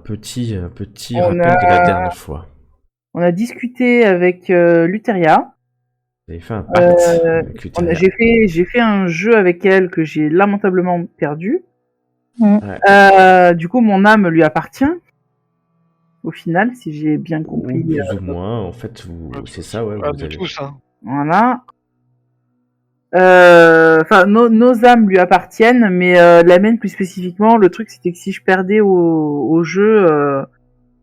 petit On rappel de la dernière fois. On a discuté avec Luteria. Vous avez fait un pacte avec Luteria. J'ai fait un jeu avec elle que j'ai lamentablement perdu. Ouais. Du coup, mon âme lui appartient. Au final, si j'ai bien compris. Ou plus ou moins, en fait, c'est ça, ouais. Vous avez... tous, hein. Voilà. Enfin, nos âmes lui appartiennent, mais la mienne plus spécifiquement, le truc c'était que si je perdais au jeu,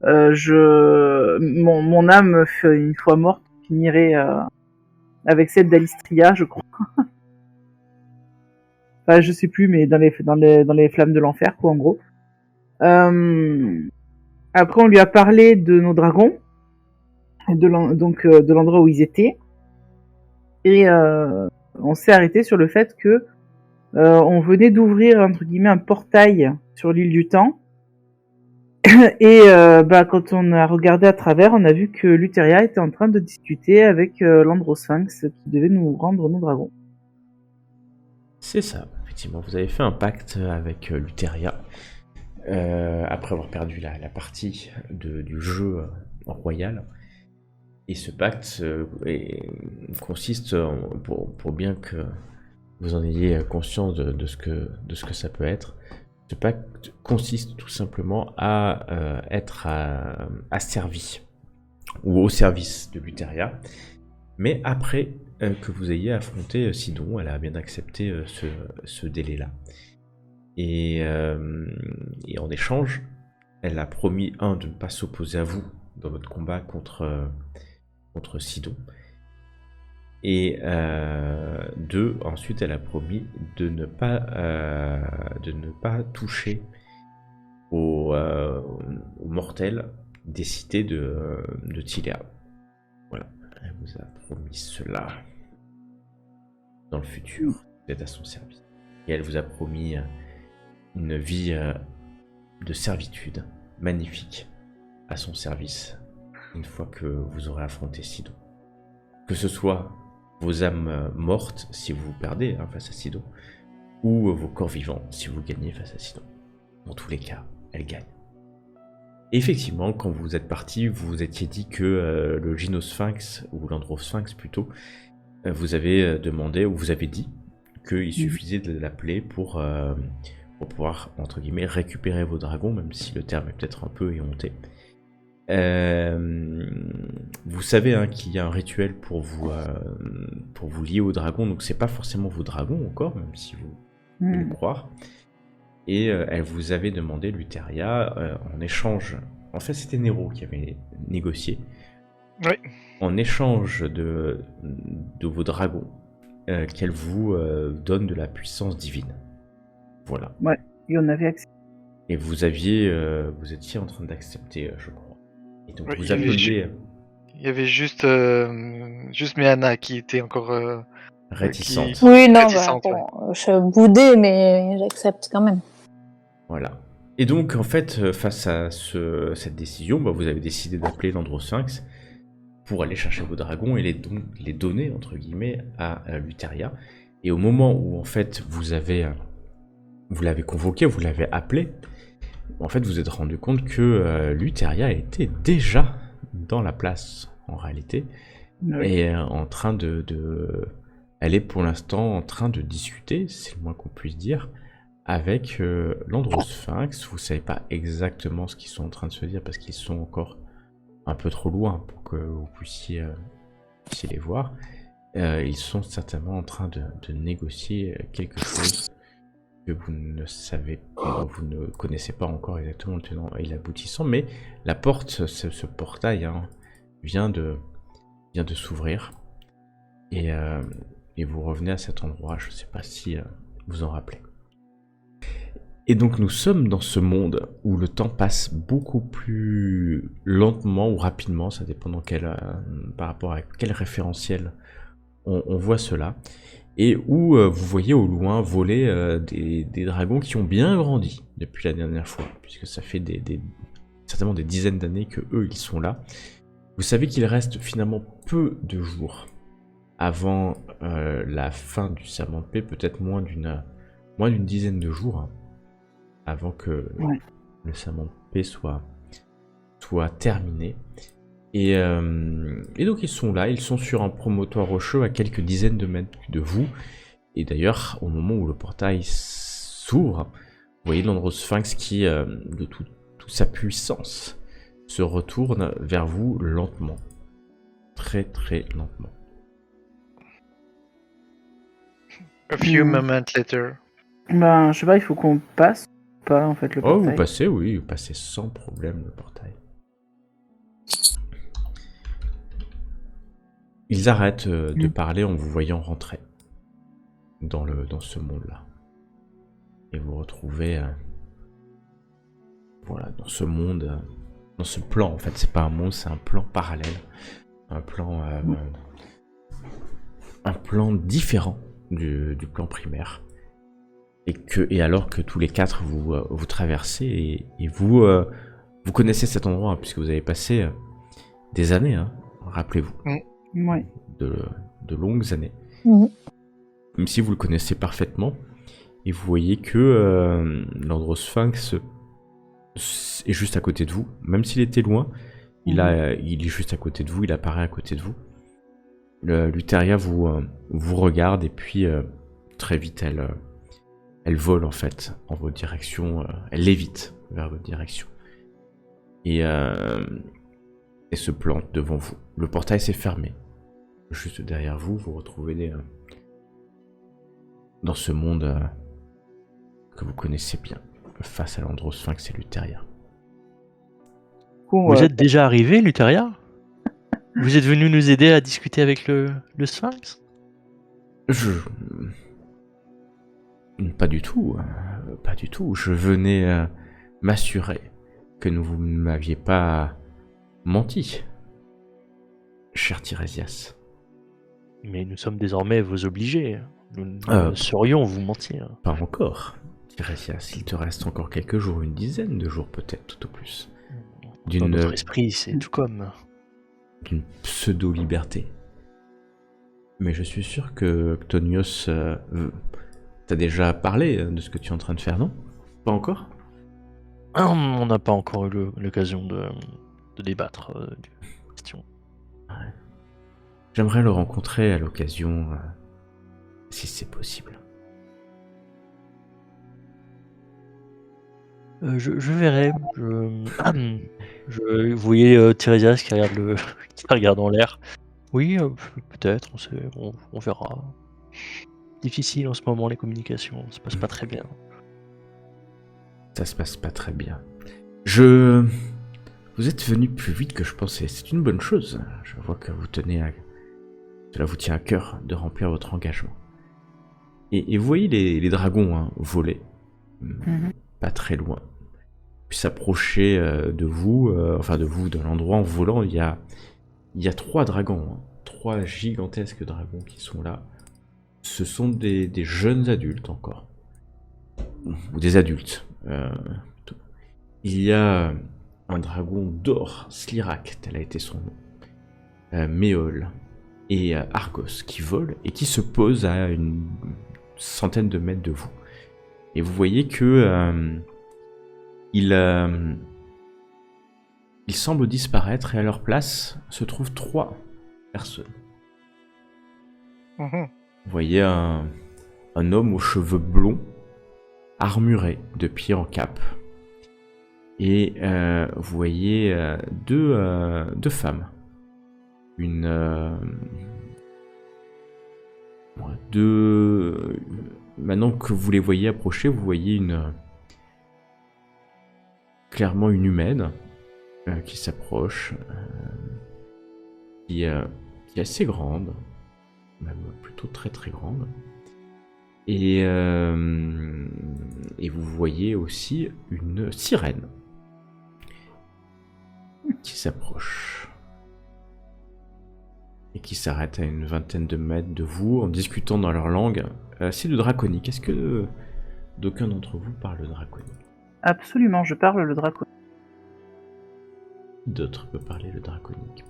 mon âme, une fois morte, finirait avec celle d'Alistria, je crois. Enfin, je sais plus, mais dans les flammes de l'enfer, quoi, en gros. Après, on lui a parlé de nos dragons, de l'endroit où ils étaient, et on s'est arrêté sur le fait que on venait d'ouvrir entre guillemets un portail sur l'île du Temps. Et quand on a regardé à travers, on a vu que Luteria était en train de discuter avec l'Androsphinx qui devait nous rendre nos dragons. C'est ça, effectivement. Vous avez fait un pacte avec Luteria après avoir perdu la partie du jeu royal. Et ce pacte consiste, pour bien que vous en ayez conscience de ce que ça peut être, ce pacte consiste tout simplement à être asservi ou au service de Luteria, mais après que vous ayez affronté Sidon. Elle a bien accepté ce délai-là. Et en échange, elle a promis, de ne pas s'opposer à vous dans votre combat contre Sidon. Et ensuite, elle a promis de ne pas toucher aux mortels des cités de Tilea. Voilà, elle vous a promis cela. Dans le futur, vous êtes à son service. Et elle vous a promis une vie de servitude magnifique à son service une fois que vous aurez affronté Sidon. Que ce soit vos âmes mortes si vous perdez face à Sidon, ou vos corps vivants si vous gagnez face à Sidon. Dans tous les cas, elle gagne. Et effectivement, quand vous êtes parti, vous vous étiez dit que le Gynosphinx, ou l'Androsphinx plutôt, vous avez demandé, ou vous avez dit, qu'il suffisait de l'appeler pour pouvoir, entre guillemets, récupérer vos dragons, même si le terme est peut-être un peu éhonté. Vous savez qu'il y a un rituel pour vous lier aux dragons, donc c'est pas forcément vos dragons encore, même si vous pouvez le croire. Et elle vous avait demandé, Luteria, en échange, en fait c'était Nero qui avait négocié, oui. En échange de vos dragons, qu'elle vous donne de la puissance divine. Voilà. Ouais, et on avait accepté. Et vous étiez en train d'accepter, je crois. Et donc vous appeliez... Il y avait juste Méana qui était encore réticente. Oui, non, bon, je boudais, mais j'accepte quand même. Voilà. Et donc, en fait, face à cette décision, vous avez décidé d'appeler l'Androsphinx pour aller chercher vos dragons et les donner, entre guillemets, à Luteria. Et au moment où, en fait, vous l'avez convoqué, vous l'avez appelé, en fait, vous vous êtes rendu compte que Luteria était déjà dans la place, en réalité, et en train elle est pour l'instant en train de discuter, c'est le moins qu'on puisse dire, avec l'Androsphinx. Vous savez pas exactement ce qu'ils sont en train de se dire parce qu'ils sont encore un peu trop loin pour que vous puissiez les voir. Ils sont certainement en train de négocier quelque chose que vous ne savez pas, vous ne connaissez pas encore exactement le tenant et l'aboutissant, mais la porte, ce portail vient de s'ouvrir et vous revenez à cet endroit. Je ne sais pas si vous en rappelez. Et donc nous sommes dans ce monde où le temps passe beaucoup plus lentement ou rapidement, ça dépend par rapport à quel référentiel on voit cela, et où vous voyez au loin voler des dragons qui ont bien grandi depuis la dernière fois, puisque ça fait certainement des dizaines d'années que eux ils sont là. Vous savez qu'il reste finalement peu de jours avant la fin du serment de paix, peut-être moins d'une dizaine de jours, avant que le serment de paix soit terminée. Et donc ils sont là, ils sont sur un promontoire rocheux à quelques dizaines de mètres de vous. Et d'ailleurs, au moment où le portail s'ouvre, vous voyez l'Androsphinx qui, de toute sa puissance, se retourne vers vous lentement. Très très lentement. A few moments later. Ben, je sais pas, il faut qu'on passe ou pas, en fait, le Oh, portail. vous passez, oui, vous passez sans problème le portail. Ils arrêtent de parler en vous voyant rentrer dans ce monde-là. Et vous retrouvez voilà, dans ce monde, dans ce plan, en fait, c'est pas un monde, c'est un plan parallèle. Un plan différent du plan primaire. Et alors que tous les quatre vous traversez et vous connaissez cet endroit, hein, puisque vous avez passé des années, hein, rappelez-vous, Ouais. de longues années. Mhm. Même si vous le connaissez parfaitement, et vous voyez que l'Androsphinx est juste à côté de vous, même s'il était loin, il est juste à côté de vous, il apparaît à côté de vous. Luteria vous regarde et puis très vite elle vole en fait en votre direction, elle lévite vers votre direction et se plante devant vous. Le portail s'est fermé. Juste derrière vous, vous retrouvez dans ce monde que vous connaissez bien, face à l'Androsphinx et Luteria. Vous êtes déjà arrivé, Luteria? Vous êtes venu nous aider à discuter avec le Sphinx? Pas du tout, pas du tout. Je venais m'assurer que vous ne m'aviez pas menti, cher Tiresias. Mais nous sommes désormais vos obligés. Nous ne saurions vous mentir. Pas encore, Tiresias. Il te reste encore quelques jours, une dizaine de jours peut-être, tout au plus. Dans notre esprit, c'est tout comme... D'une pseudo-liberté. Mais je suis sûr que Ctonios t'as déjà parlé de ce que tu es en train de faire, non? Pas encore? On n'a pas encore eu l'occasion de débattre de la question. Ouais. J'aimerais le rencontrer à l'occasion, si c'est possible. Je verrai. Vous voyez Tiresias qui regarde en l'air. Oui, peut-être, on verra. Difficile en ce moment les communications, ça se passe pas très bien. Ça se passe pas très bien. Vous êtes venu plus vite que je pensais, c'est une bonne chose. Je vois que cela vous tient à cœur de remplir votre engagement. Et vous voyez les dragons voler, pas très loin. Puis s'approcher de vous, de l'endroit en volant, il y a 3 dragons, 3 gigantesques dragons qui sont là. Ce sont des jeunes adultes encore, ou des adultes. Il y a un dragon d'or, Slirak, tel a été son nom, Méol et Argos qui volent et qui se posent à une centaine de mètres de vous. Et vous voyez que ils semblent disparaître et à leur place se trouvent 3 personnes. Vous voyez un homme aux cheveux blonds, armuré de pied en cap. Et vous voyez deux femmes. Maintenant que vous les voyez approcher, vous voyez clairement une humaine qui s'approche, qui est assez grande, même plutôt très très grande. Et vous voyez aussi une sirène qui s'approche et qui s'arrête à une vingtaine de mètres de vous en discutant dans leur langue. C'est le draconique. Est-ce que d'aucuns d'entre vous parle le draconique? Absolument, je parle le draconique. D'autres peuvent parler le draconique.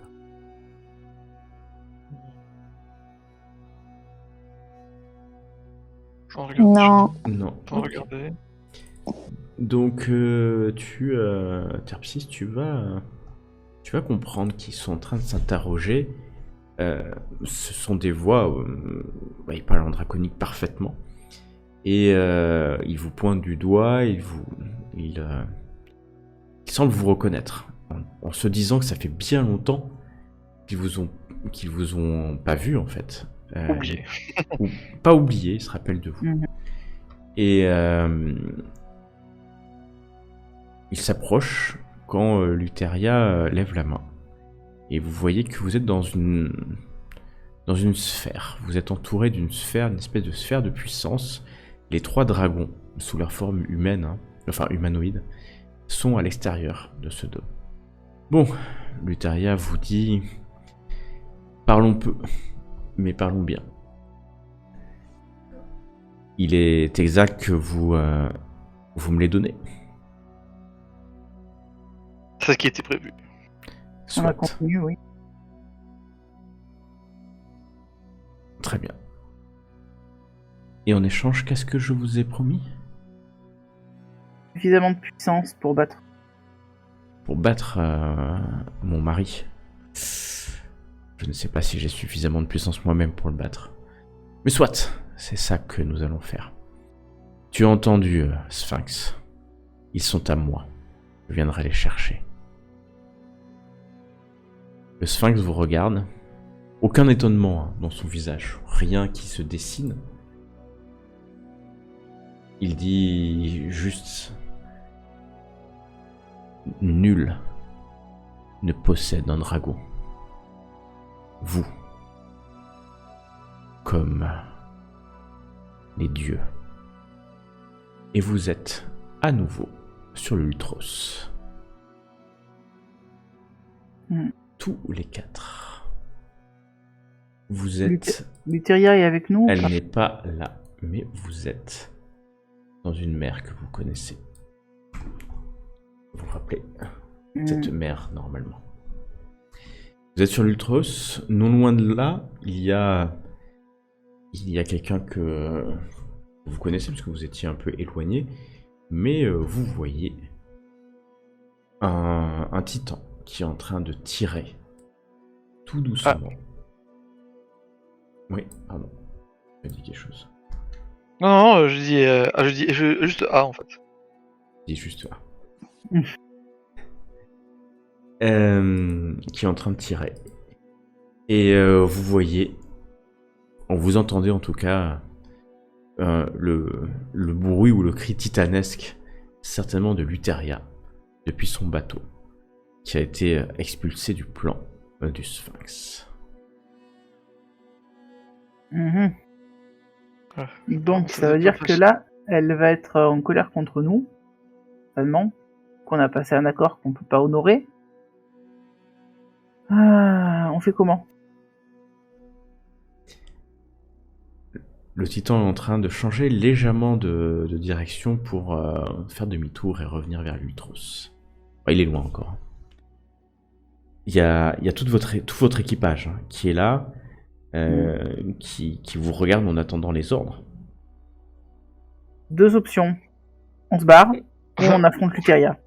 J'en regarde. Non. Non. J'en regardais. Donc, Terpsis, tu vas comprendre qu'ils sont en train de s'interroger. Ce sont des voix, ils parlent en draconique parfaitement. Et ils vous pointent du doigt, ils semblent vous reconnaître. En se disant que ça fait bien longtemps qu'ils vous ont pas vu, en fait. Oublié. Ou pas oublié, ils se rappellent de vous. Mhm. Et il s'approche quand Luteria lève la main. Et vous voyez que vous êtes dans une sphère. Vous êtes entouré d'une sphère, une espèce de sphère de puissance. Les 3 dragons, sous leur forme humaine, enfin humanoïde, sont à l'extérieur de ce dôme. Bon, Luteria vous dit... Parlons peu, mais parlons bien. Il est exact que vous me les donnez. C'est ce qui était prévu. On va Soit. continuer, oui. Très bien. Et en échange, qu'est-ce que je vous ai promis? Suffisamment de puissance pour battre. Pour battre mon mari. Je ne sais pas si j'ai suffisamment de puissance moi-même pour le battre. Mais soit, c'est ça que nous allons faire. Tu as entendu, Sphinx. Ils sont à moi. Je viendrai les chercher. Le Sphinx vous regarde. Aucun étonnement dans son visage. Rien qui se dessine. Il dit juste... Nul ne possède un dragon. Vous. Comme les dieux. Et vous êtes à nouveau sur le Lutros. Tous les 4. Vous êtes... Luteria est avec nous. Elle n'est pas là, mais vous êtes dans une mer que vous connaissez. Vous vous rappelez cette mer, normalement. Vous êtes sur l'Ultros. Non loin de là, il y a quelqu'un que vous connaissez, parce que vous étiez un peu éloigné. Mais vous voyez un titan qui est en train de tirer tout doucement. Oui, pardon. Je dis quelque chose. Non, je dis juste A en fait. Je dis juste là. Qui est en train de tirer. Et vous voyez, vous entendez en tout cas le bruit ou le cri titanesque, certainement de Luteria, depuis son bateau, qui a été expulsé du plan du Sphinx. Donc ça veut dire que là, elle va être en colère contre nous, certainement, qu'on a passé un accord qu'on peut pas honorer. On fait comment? Le titan est en train de changer légèrement de direction pour faire demi-tour et revenir vers l'Ultros. Il est loin encore. Il y a tout votre équipage qui est là, qui vous regarde en attendant les ordres. 2 options. On se barre ou on affronte Luteria.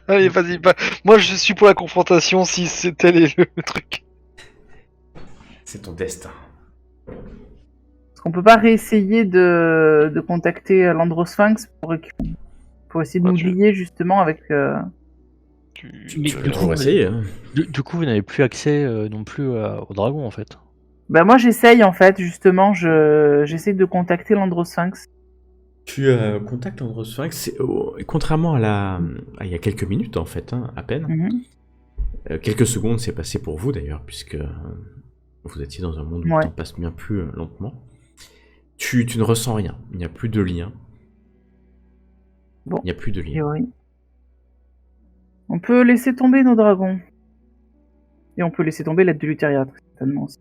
Allez, vas-y, moi je suis pour la confrontation si c'est tel est le truc. C'est ton destin. Est-ce qu'on peut pas réessayer de contacter l'Androsphinx pour essayer de nous lier justement avec... On va essayer. Du coup, vous n'avez plus accès non plus au dragon en fait. Bah moi j'essaye en fait, justement, j'essaye de contacter l'Androsphinx. Tu contactes l'Androsphinx, contrairement à il y a quelques minutes en fait, à peine. Quelques secondes s'est passé pour vous d'ailleurs, puisque vous étiez dans un monde où le temps passe bien plus lentement. Tu ne ressens rien, il n'y a plus de lien. Bon, il n'y a plus de lien. Oui. On peut laisser tomber nos dragons. Et on peut laisser tomber l'aide de Luteria, certainement aussi.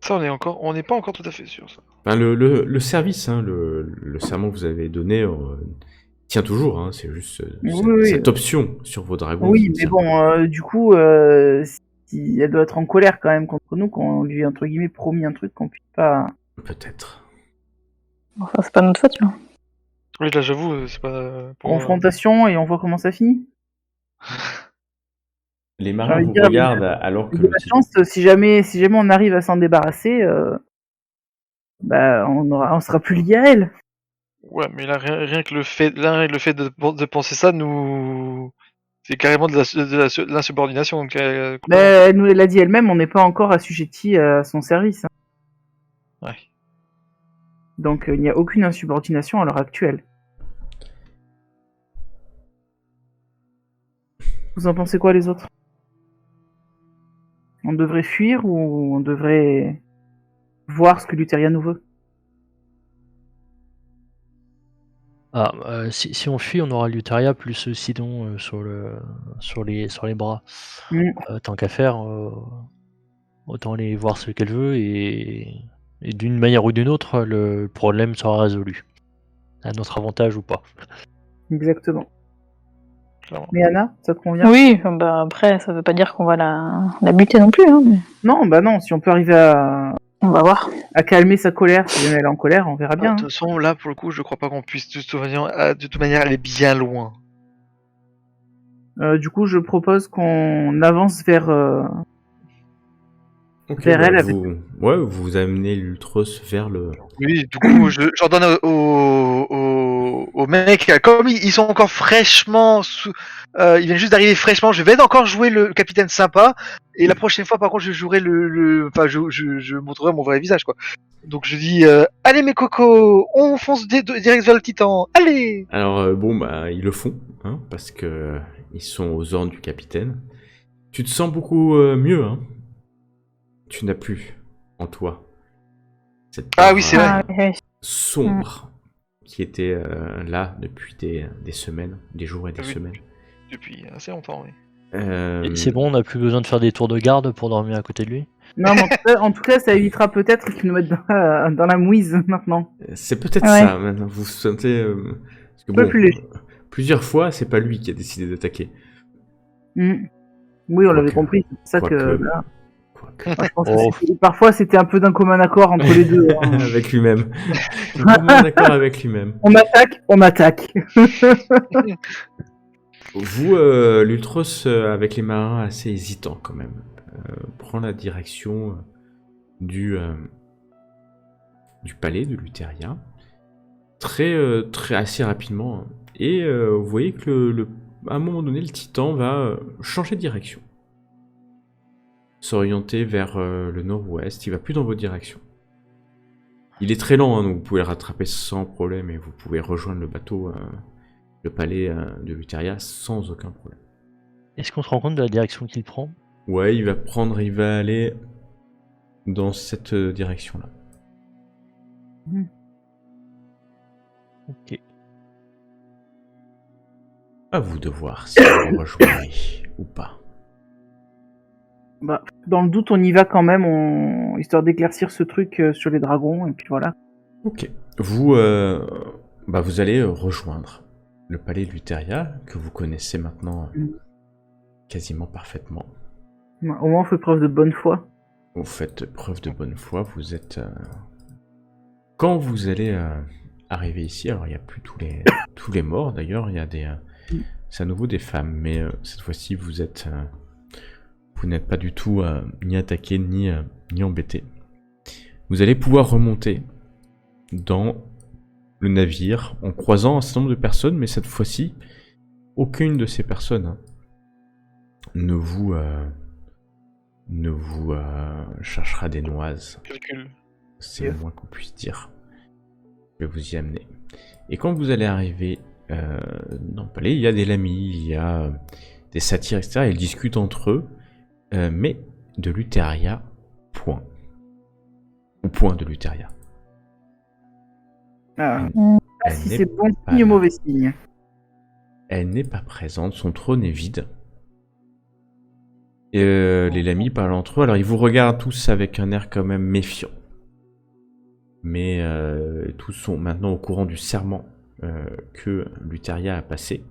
Ça, on n'est pas encore tout à fait sûr, ça. Enfin, le service, le serment que vous avez donné tient toujours, c'est juste cette option sur vos dragons. Oui, mais bon, du coup, elle doit être en colère quand même contre nous, quand on lui a entre guillemets promis un truc qu'on puisse pas. Peut-être. Enfin, c'est pas notre faute, là. Oui, là, j'avoue, c'est pas. Confrontation et on voit comment ça finit. Les J'ai marins envie de vous dire, regardent alors que de le la titan... chance, si jamais on arrive à s'en débarrasser, bah on sera plus lié à elle. Ouais, mais là, rien que le fait, de penser ça, nous. C'est carrément de l'insubordination. Donc, Mais elle nous l'a dit elle-même, on n'est pas encore assujetti à son service. Ouais. Donc il n'y a aucune insubordination à l'heure actuelle. Vous en pensez quoi les autres? On devrait fuir ou on devrait voir ce que Lutheria nous veut? Si on fuit, on aura Luteria plus Sidon sur les bras. Tant qu'à faire, autant aller voir ce qu'elle veut et d'une manière ou d'une autre, le problème sera résolu. À notre avantage ou pas. Exactement. Clairement. Mais Anna, ça te convient? Oui, bah après, ça veut pas dire qu'on va la buter non plus, hein, mais Non, bah non, si on peut arriver à on va voir. calmer sa colère, si jamais elle est en colère, on verra De bien. toute façon, là, pour le coup, je crois pas qu'on puisse de toute manière aller bien loin. Du coup, je propose qu'on avance vers Ok, vers elle avec- vous amenez l'Ultros vers le... Oui, du coup, j'ordonne aux mecs, comme ils sont encore fraîchement ils viennent juste d'arriver fraîchement, je vais encore jouer le capitaine sympa, et la prochaine fois, par contre, je jouerai enfin, je montrerai mon vrai visage, quoi. Donc je dis, allez mes cocos, on fonce direct vers le titan, allez! Alors, ils le font, hein, parce que ils sont aux ordres du capitaine. Tu te sens beaucoup mieux, hein. Tu n'as plus en toi cette Ah part, oui, c'est vrai. Ah, ouais. sombre qui était là depuis des semaines, des jours et des Oui. semaines. Depuis assez longtemps, oui. Et c'est bon, on n'a plus besoin de faire des tours de garde pour dormir à côté de lui. Non, mais en tout cas, ça évitera peut-être qu'ils nous mettent dans la mouise maintenant. C'est peut-être Ouais. ça, maintenant. Vous sentez... parce que Peu plus léger. plusieurs fois, c'est pas lui qui a décidé d'attaquer. Mm. Oui, on l'avait Quoique- compris. C'est pour ça que quoique- là, quoique. moi, je pense Oh. que parfois c'était un peu d'un commun accord entre les deux. Hein. Avec lui-même. Vraiment d'accord avec lui-même. On m'attaque. Vous, l'Ultros, avec les marins assez hésitants quand même, prend la direction du palais de Luteria, très assez rapidement. Hein. Et vous voyez que à un moment donné, le titan va changer de direction. S'orienter vers le nord-ouest, il va plus dans votre direction. Il est très lent, hein, donc vous pouvez le rattraper sans problème et vous pouvez rejoindre le bateau, le palais de Luteria sans aucun problème. Est-ce qu'on se rend compte de la direction qu'il prend? Ouais, il va aller dans cette direction-là. Ok. À vous de voir si vous le rejoignez ou pas. Bah, dans le doute, on y va quand même, histoire d'éclaircir ce truc sur les dragons, et puis voilà. Ok. Vous allez rejoindre le palais de Luteria, que vous connaissez maintenant quasiment parfaitement. Au moins, on fait preuve de bonne foi. Vous faites preuve de bonne foi, vous êtes... Quand vous allez arriver ici, alors il n'y a plus tous les morts d'ailleurs, il y a c'est à nouveau des femmes, mais cette fois-ci vous n'êtes pas du tout ni attaqué ni embêté. Vous allez pouvoir remonter dans le navire en croisant un certain nombre de personnes, mais cette fois-ci, aucune de ces personnes ne vous cherchera des noises. Calcul. C'est le moins qu'on puisse dire. Je vais vous y amener. Et quand vous allez arriver dans le palais, il y a des lamis, il y a des satyres, etc. Ils discutent entre eux, mais de Luteria, point. Ou point de Luteria. Ah, Elle si n'est c'est bon pas signe là. ou mauvais signe. Elle n'est pas présente, son trône est vide. Et les lamis parlent entre eux, alors ils vous regardent tous avec un air quand même méfiant. Mais tous sont maintenant au courant du serment que Luteria a passé.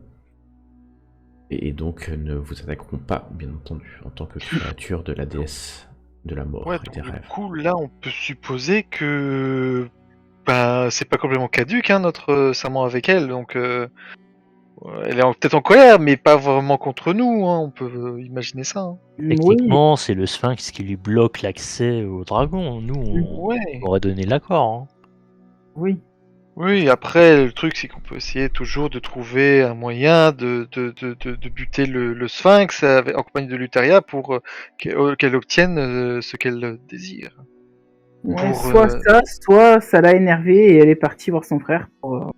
et donc ne vous attaqueront pas, bien entendu, en tant que créature de la déesse de la mort Ouais, et des donc du rêves. coup, là, on peut supposer que c'est pas complètement caduque, hein, notre serment avec elle, donc elle est peut-être en colère, mais pas vraiment contre nous, hein, on peut imaginer ça. Hein. Oui, Techniquement, c'est le Sphinx qui lui bloque l'accès au dragon. Nous, Ouais. on aurait donné l'accord. Hein. oui. Oui, après, le truc, c'est qu'on peut essayer toujours de trouver un moyen de buter le Sphinx en compagnie de Luteria pour qu'elle obtienne ce qu'elle désire. Ouais, Pour, soit ça, soit ça l'a énervée et elle est partie voir son frère pour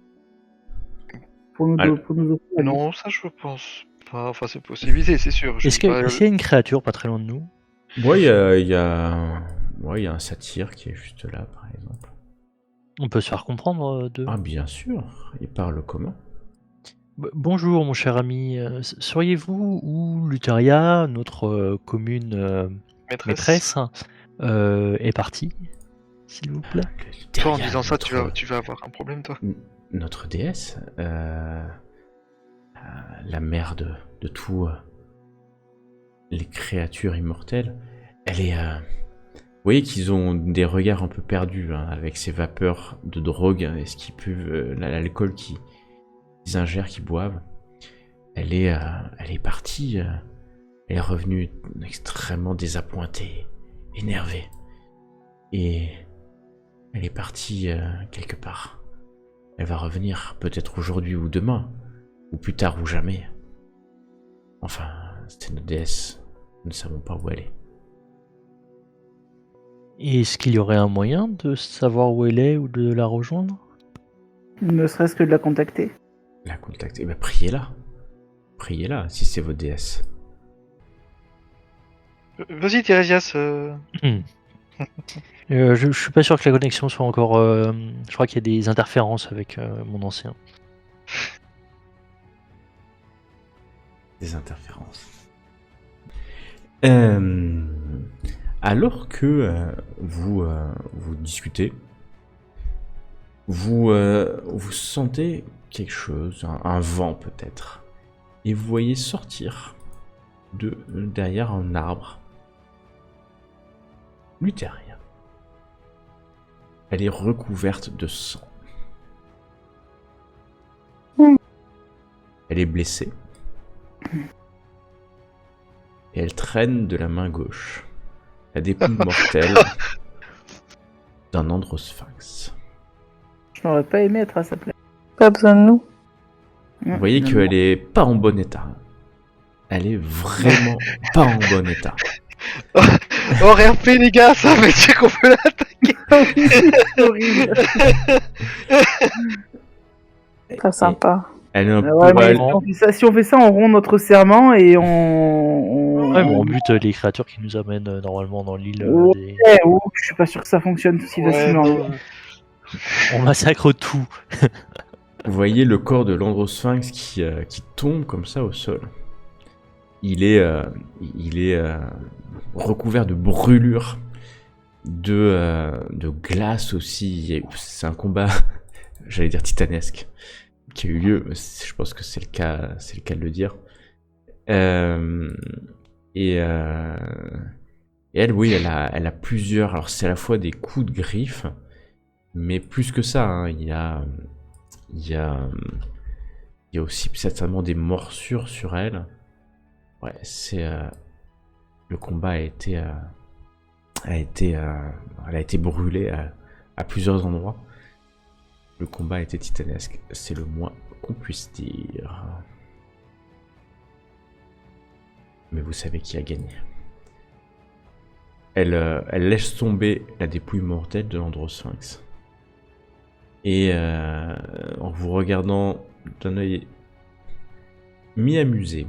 nous Alors, offrir la vie. Non, ça, je pense pas. Enfin, c'est possibilité, c'est sûr. Je Est-ce dis pas- qu'il y a une créature pas très loin de nous? ouais, il y a un satyre qui est juste là, par exemple. On peut se faire comprendre de. Ah, bien sûr, il parle comment? Bonjour, mon cher ami. Seriez-vous où Luteria, notre commune maîtresse, est partie, s'il vous plaît? Toi, en Derrière disant ça, notre- tu vas avoir un problème, toi. Notre déesse, la mère de tous les créatures immortelles, elle est... Vous voyez qu'ils ont des regards un peu perdus, hein, avec ces vapeurs de drogue, et ce qu'ils peuvent, l'alcool qu'ils ingèrent, qu'ils boivent. Elle est partie, elle est revenue extrêmement désappointée, énervée. Et elle est partie quelque part. Elle va revenir, peut-être aujourd'hui ou demain, ou plus tard ou jamais. Enfin, c'était notre déesse, nous ne savons pas où elle est. Et est-ce qu'il y aurait un moyen de savoir où elle est ou de la rejoindre? Ne serait-ce que de la contacter. La contacter, eh ben, priez-la. Priez-la, si c'est votre déesse. Vas-y, Thérésias. Je suis pas sûr que la connexion soit encore. Je crois qu'il y a des interférences avec mon ancien. Des interférences. Alors que vous discutez, vous sentez quelque chose, un vent peut-être, et vous voyez sortir de derrière un arbre Luteria. Elle est recouverte de sang. Elle est blessée. Et elle traîne de la main gauche la dépouille mortelle d'un androsphinx. Je n'aurais pas aimé être à sa place. Pas besoin de nous. Vous voyez qu'elle est pas en bon état. Elle est vraiment pas en bon état. Oh, RP, les gars, ça veut dire qu'on peut l'attaquer. C'est horrible. Pas sympa. Elle est un peu... Ouais, mais elle- si on fait ça, on rompt notre serment et on... Ouais, mais on bute les créatures qui nous amènent normalement dans l'île. Ouais, je suis pas sûr que ça fonctionne aussi facilement. On massacre tout. Vous voyez le corps de l'androsphinx qui tombe comme ça au sol. Il est recouvert de brûlures, de glace aussi. C'est un combat, j'allais dire titanesque, qui a eu lieu. Je pense que c'est le cas de le dire. Et elle, oui, elle a plusieurs. Alors c'est à la fois des coups de griffes, mais plus que ça, hein, il y a aussi certainement des morsures sur elle. Ouais, le combat a été brûlé à plusieurs endroits. Le combat a été titanesque, c'est le moins qu'on puisse dire. Mais vous savez qui a gagné. Elle laisse tomber la dépouille mortelle de l'androsphinx. Et en vous regardant d'un œil mi-amusé,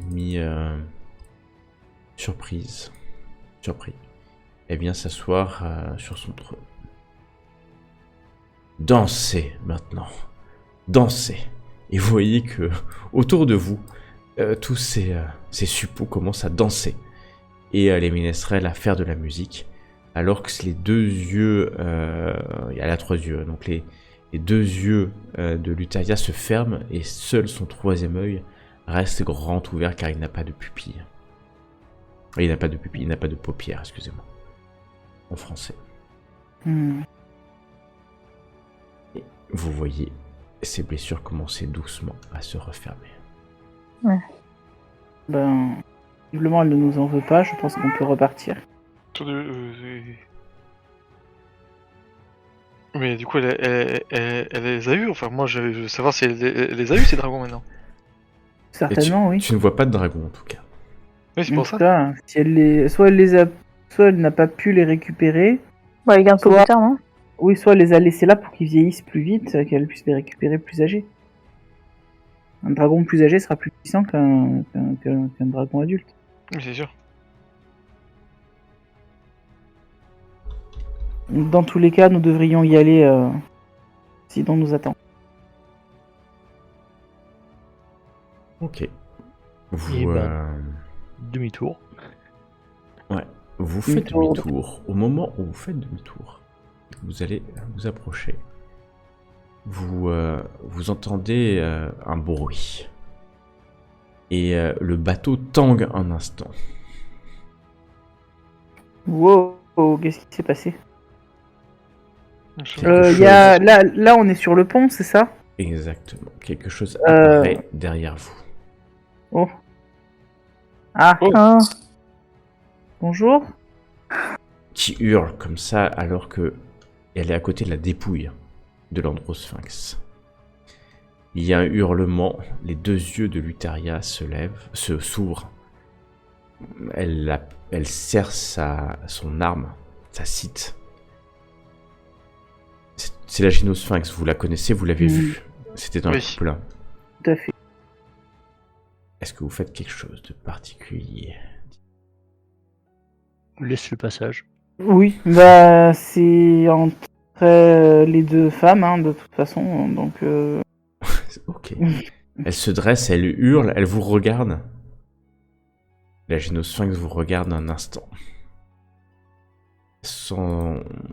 surpris, elle vient s'asseoir sur son trône. Dansez maintenant, dansez. Et vous voyez que autour de vous, tous ces suppôts commencent à danser et les ménestrels à faire de la musique, alors que les deux yeux, elle a 3 yeux, donc les 2 yeux de Luteria se ferment et seul son 3e œil reste grand ouvert car il n'a pas de pupille. Il n'a pas de pupille, il n'a pas de paupières, excusez-moi. En français. Et vous voyez ses blessures commencer doucement à se refermer. Ben, visiblement, elle ne nous en veut pas. Je pense qu'on peut repartir. Mais du coup, elle les a eu. Enfin, moi, je veux savoir si elle les a eu, ces dragons, maintenant. Certainement, oui. Tu ne vois pas de dragon, en tout cas. Oui, c'est pour ça. Ça, si soit elle les a, soit elle n'a pas pu les récupérer. Bah, il gagne tout plus tard, non? Oui, soit elle les a laissés là pour qu'ils vieillissent plus vite, qu'elle puisse les récupérer plus âgés. Un dragon plus âgé sera plus puissant qu'un dragon adulte. Oui, c'est sûr. Dans tous les cas, nous devrions y aller sinon on nous attend. Ok. Et demi-tour. Ouais. Vous faites demi-tour. Au moment où vous faites demi-tour, vous allez vous approcher. Vous entendez un bruit. Et le bateau tangue un instant. Wow, qu'est-ce qui s'est passé? Quelque Là, on est sur le pont, c'est ça? Exactement. Quelque chose apparaît derrière vous. Oh. Ah. Ah. Bonjour. Qui hurle comme ça alors que elle est à côté de la dépouille de l'Androsphinx. Il y a un hurlement, les deux yeux de Lutaria s'ouvrent. Elle serre son arme, sa cite. C'est la Gynosphinx, vous la connaissez, vous l'avez vue. C'était dans le couple. Tout à fait. Est-ce que vous faites quelque chose de particulier? Laisse le passage. Oui, bah c'est entre les deux femmes, hein, de toute façon, donc... Ok. Elle se dresse, elle hurle, elle vous regarde. La Gynosphinx vous regarde un instant.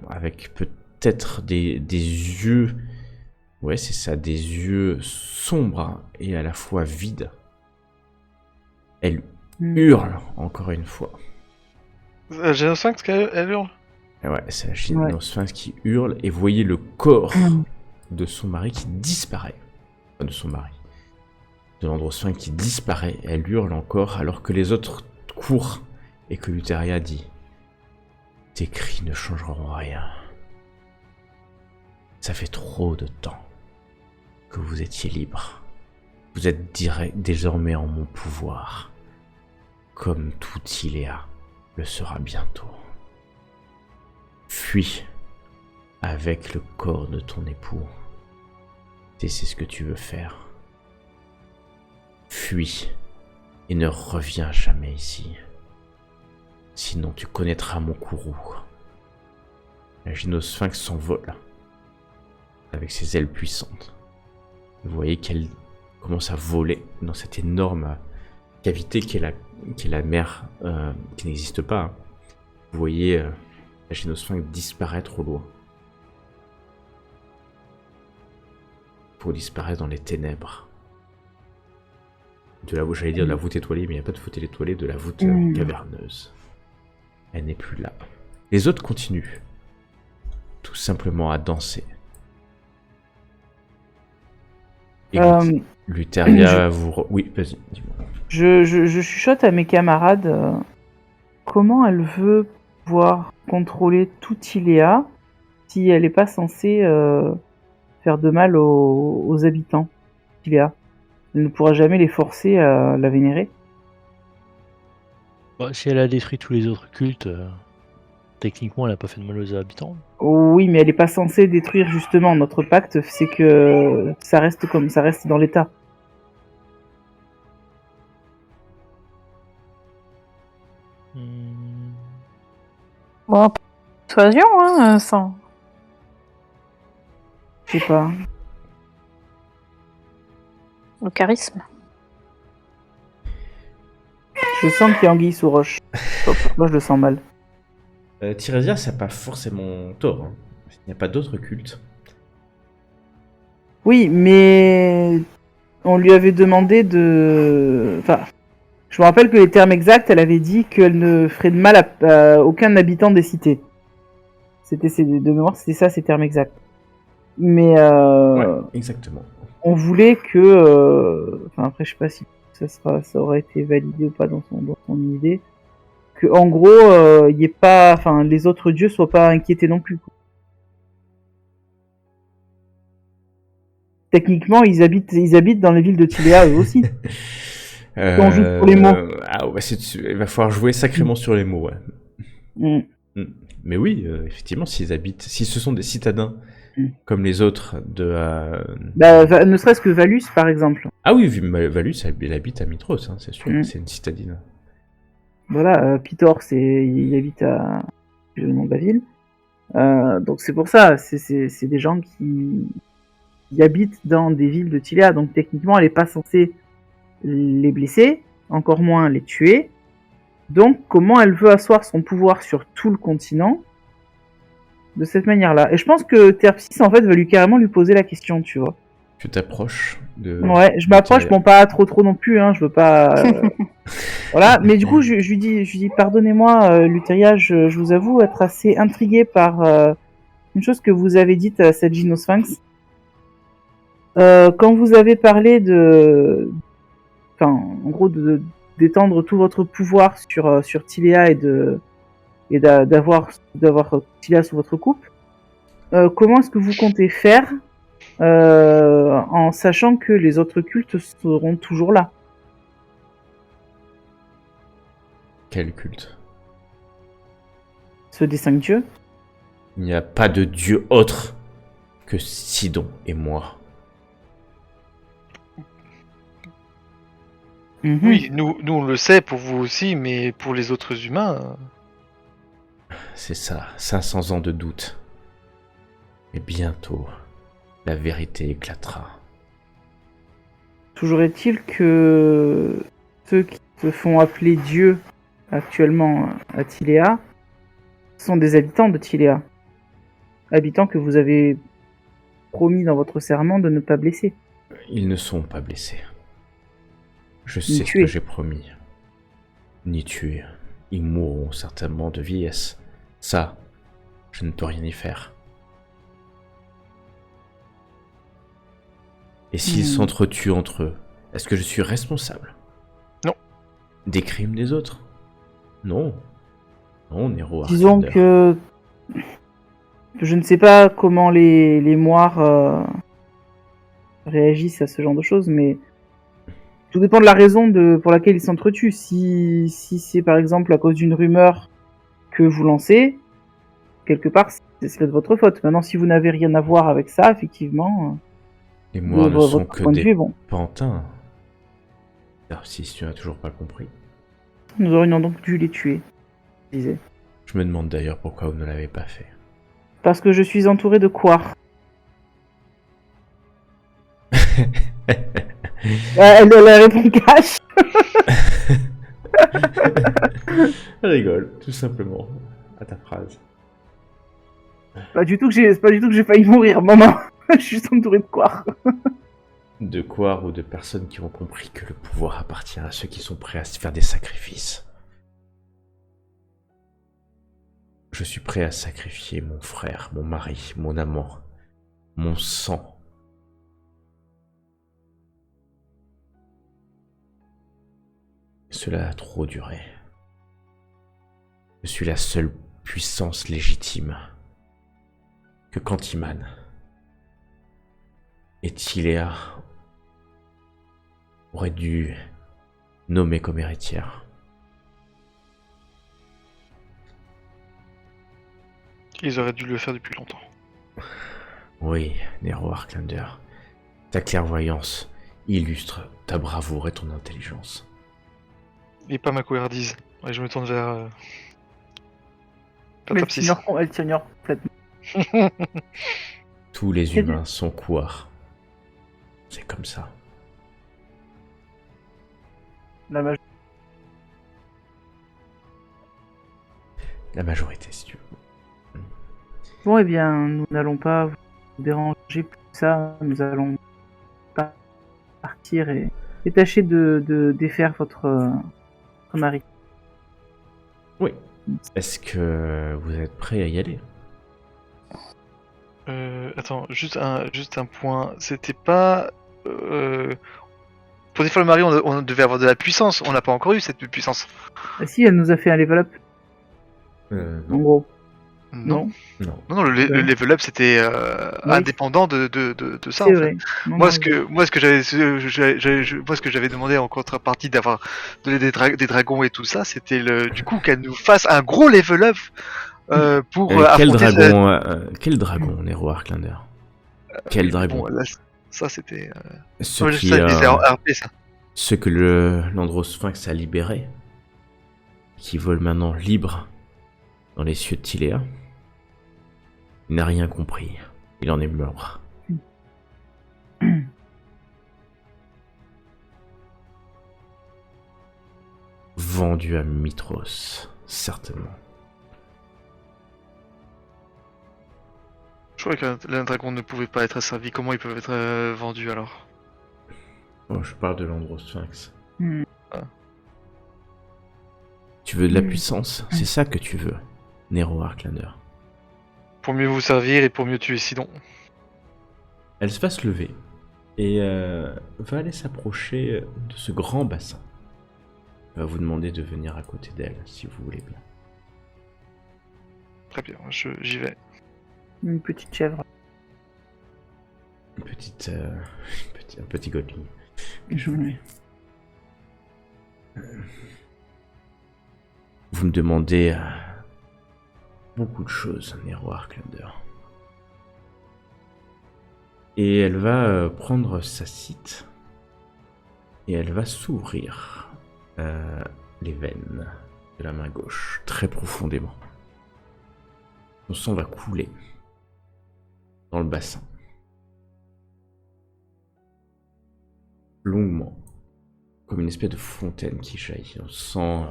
Avec peut-être des yeux... Ouais, c'est ça, des yeux sombres et à la fois vides. Elle hurle encore une fois. La Gynosphinx, elle hurle? Ouais, c'est la Gynosphinx qui hurle et vous voyez le corps de son mari qui disparaît. Enfin, de son mari. De l'Androsphinx qui disparaît. Elle hurle encore alors que les autres courent et que Lutaria dit: tes cris ne changeront rien. Ça fait trop de temps que vous étiez libre. Vous êtes désormais en mon pouvoir. Comme tout Iléa le sera bientôt. Fuis avec le corps de ton époux. Et c'est ce que tu veux faire. Fuis et ne reviens jamais ici. Sinon tu connaîtras mon courroux. La Gynosphinx s'envole avec ses ailes puissantes. Vous voyez qu'elle commence à voler dans cette énorme cavité qui est la mer qui n'existe pas. Hein. Vous voyez la Gynosphinx disparaître au loin. Pour disparaître dans les ténèbres. J'allais dire de la voûte étoilée, mais il n'y a pas de voûte étoilée, de la voûte caverneuse. Elle n'est plus là. Les autres continuent. Tout simplement à danser. Et Lutaria Oui, vas-y, dis-moi. Je chuchote à mes camarades comment elle veut pouvoir contrôler tout Iléa si elle n'est pas censée faire de mal aux habitants d'Iléa. Elle ne pourra jamais les forcer à la vénérer. Bah, si elle a détruit tous les autres cultes, techniquement elle n'a pas fait de mal aux habitants. Oui, mais elle n'est pas censée détruire justement. Notre pacte, c'est que ça reste comme ça reste dans l'état. Bon, persuasion, hein, sans. Je sais pas. Le charisme. Je sens qu'il y a anguille sous roche. Moi, je le sens mal. Tirésia, ça n'a pas forcément tort. Hein. Il n'y a pas d'autres cultes. Oui, mais on lui avait demandé de... Enfin, je me rappelle que les termes exacts, elle avait dit qu'elle ne ferait de mal à aucun habitant des cités. De mémoire, c'était ça, ces termes exacts. Mais Ouais, exactement. on voulait que... Enfin, après, je sais pas si ça aurait été validé ou pas dans son idée. Que, en gros, y ait pas... Enfin, les autres dieux soient pas inquiétés non plus, quoi. Techniquement, ils habitent dans les villes de Tiléa, eux aussi. On joue sur les mots. Ah ouais, il va falloir jouer sacrément sur les mots, ouais. Mm. Mais oui, effectivement, s'ils ce sont des citadins Mm. comme les autres de... Ne serait-ce que Valus, par exemple. Ah oui, Valus, elle habite à Mitros, hein, c'est sûr, Mm. c'est une citadine. Voilà, Pitor, il habite à... J'ai le nom de la ville. Donc c'est pour ça, c'est des gens qui habitent dans des villes de Tiléa, donc techniquement elle n'est pas censée les blesser, encore moins les tuer. Donc comment elle veut asseoir son pouvoir sur tout le continent de cette manière-là? Et je pense que Terpsis en fait va carrément lui poser la question, tu vois. Tu t'approches de... Ouais, je m'approche, bon pas trop non plus, hein, je veux pas... Voilà, mais du coup je lui dis pardonnez-moi Lutheria, je vous avoue être assez intrigué par une chose que vous avez dite à cette Gynosphinx. Quand vous avez parlé en gros, d'étendre tout votre pouvoir sur Tiléa et d'avoir Tiléa sous votre coupe, comment est-ce que vous comptez faire en sachant que les autres cultes seront toujours là? Quel culte? Ceux des 5 dieux? Il n'y a pas de dieu autre que Sidon et moi. Oui, nous on le sait pour vous aussi, mais pour les autres humains... C'est ça, 500 ans de doute. Et bientôt, la vérité éclatera. Toujours est-il que ceux qui se font appeler dieux actuellement à Tiléa sont des habitants de Tiléa. Habitants que vous avez promis dans votre serment de ne pas blesser. Ils ne sont pas blessés. Je Ni sais ce tués. que j'ai promis. Ni tués. Ils mourront certainement de vieillesse. Ça, je ne peux rien y faire. Et s'ils s'entretuent entre eux, est-ce que je suis responsable? Non. Des crimes des autres? Non. Non, Nero Disons Arkander. que je ne sais pas comment les moires réagissent à ce genre de choses, mais tout dépend de la raison pour laquelle ils s'entretuent. Si c'est par exemple à cause d'une rumeur que vous lancez, quelque part, ce serait de votre faute. Maintenant, si vous n'avez rien à voir avec ça, effectivement, Les moires ne sont votre que point de des vue, bon. pantins. Alors, si tu n'as toujours pas compris. Nous aurions donc dû les tuer, je disais. Je me demande d'ailleurs pourquoi vous ne l'avez pas fait. Parce que je suis entouré de Quar. Elle répond cash. Elle rigole, tout simplement, à ta phrase. Pas du tout que j'ai failli mourir, maman. Je suis juste entouré de Quar. De quoi ou de personnes qui ont compris que le pouvoir appartient à ceux qui sont prêts à se faire des sacrifices. Je suis prêt à sacrifier mon frère, mon mari, mon amant, mon sang. Cela a trop duré. Je suis la seule puissance légitime que Cantiman et Tiléa auraient dû nommer comme héritière. Ils auraient dû le faire depuis longtemps. Oui, Nero Arklander, ta clairvoyance illustre ta bravoure et ton intelligence. Et pas ma couardise. Ouais, je me tourne vers... Elle t'ignore complètement. Tous les humains sont couards. C'est comme ça. La majorité, si tu veux. Bon, eh bien, nous n'allons pas vous déranger plus que ça. Nous allons pas partir et tâcher de défaire votre mari. Oui. Est-ce que vous êtes prêt à y aller? Attends, juste un point. C'était pas. Pour défendre le mari, on devait avoir de la puissance. On n'a pas encore eu cette puissance. Ah si, elle nous a fait un level up, en Non. gros. Non. Non. Non, le Ouais. level up c'était Oui. indépendant de ça. C'est En fait. vrai. Non, Moi, non, ce que j'avais demandé en contrepartie d'avoir donné des dragons et tout ça, c'était du coup qu'elle nous fasse un gros level up pour Quel affronter. quel dragon, Nero Arklander? Quel dragon? Bon, là, ça c'était. Ce Ouais, qui, ça, c'est en RP ça. ce que l'Androsphinx a libéré, qui vole maintenant libre dans les cieux de Tiléa, il n'a rien compris. Il en est mort. Vendu à Mitros, certainement. Je crois que l'un dragon ne pouvait pas être asservi. Comment ils peuvent être vendus alors? Oh, je parle de l'Androsphinx. Hmm. Tu veux de la puissance? C'est ça que tu veux, Nero Arklander. Pour mieux vous servir et pour mieux tuer Sidon. Elle va se lever et va aller s'approcher de ce grand bassin. Elle va vous demander de venir à côté d'elle, si vous voulez bien. Très bien, j'y vais. Une petite chèvre. Une petite, un petit godling. Ouais. Vous me demandez beaucoup de choses, Nero Arklander. Et elle va prendre sa cite et elle va s'ouvrir les veines de la main gauche très profondément. Son sang va couler dans le bassin. Longuement, comme une espèce de fontaine qui jaillit. Un sang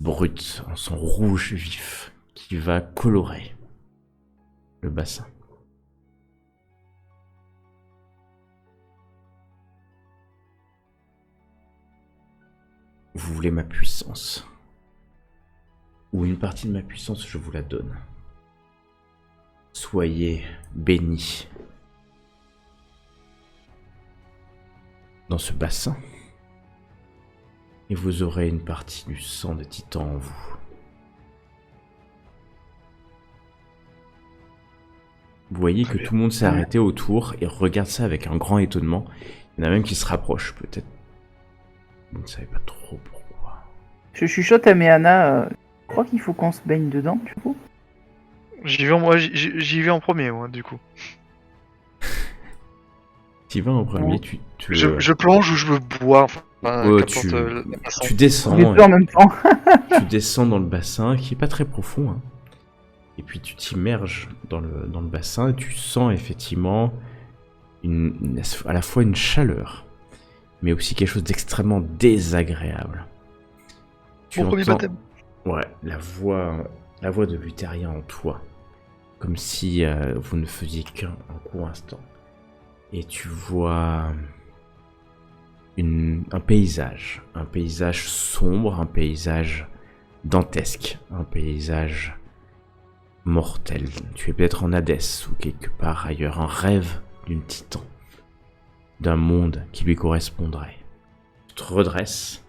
brut, un sang rouge vif qui va colorer le bassin. Vous voulez ma puissance? Ou une partie de ma puissance, je vous la donne. Soyez bénis dans ce bassin, et vous aurez une partie du sang de Titan en vous. Vous voyez que tout le monde s'est arrêté autour et regarde ça avec un grand étonnement. Il y en a même qui se rapprochent, peut-être. Vous ne savez pas trop pourquoi. Je chuchote à Méana. Je crois qu'il faut qu'on se baigne dedans, du coup. J'y vais en premier, moi, du coup. Tu vas en premier, Je plonge ou je me bois, enfin, tu descends. Les deux en même temps. Tu descends dans le bassin, qui est pas très profond, hein. Et puis tu t'immerges dans le bassin et tu sens effectivement à la fois une chaleur, mais aussi quelque chose d'extrêmement désagréable. Mon premier baptême. Ouais, la voix de Lutheria en toi, comme si vous ne faisiez qu'un court instant. Et tu vois un paysage sombre, un paysage dantesque, un paysage mortel. Tu es peut-être en Hadès ou quelque part ailleurs, un rêve d'une titan, d'un monde qui lui correspondrait. Tu te redresses,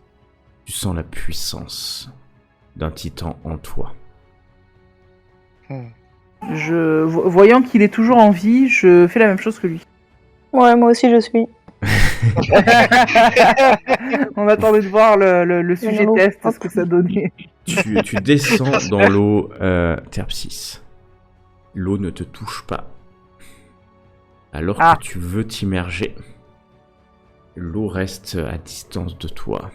tu sens la puissance d'un titan en toi. Voyant qu'il est toujours en vie, je fais la même chose que lui. Ouais, moi aussi je suis. On attendait de voir le sujet Non. test, ce que ça donnait. Tu descends dans l'eau Terpsis. L'eau ne te touche pas. Alors que tu veux t'immerger, l'eau reste à distance de toi.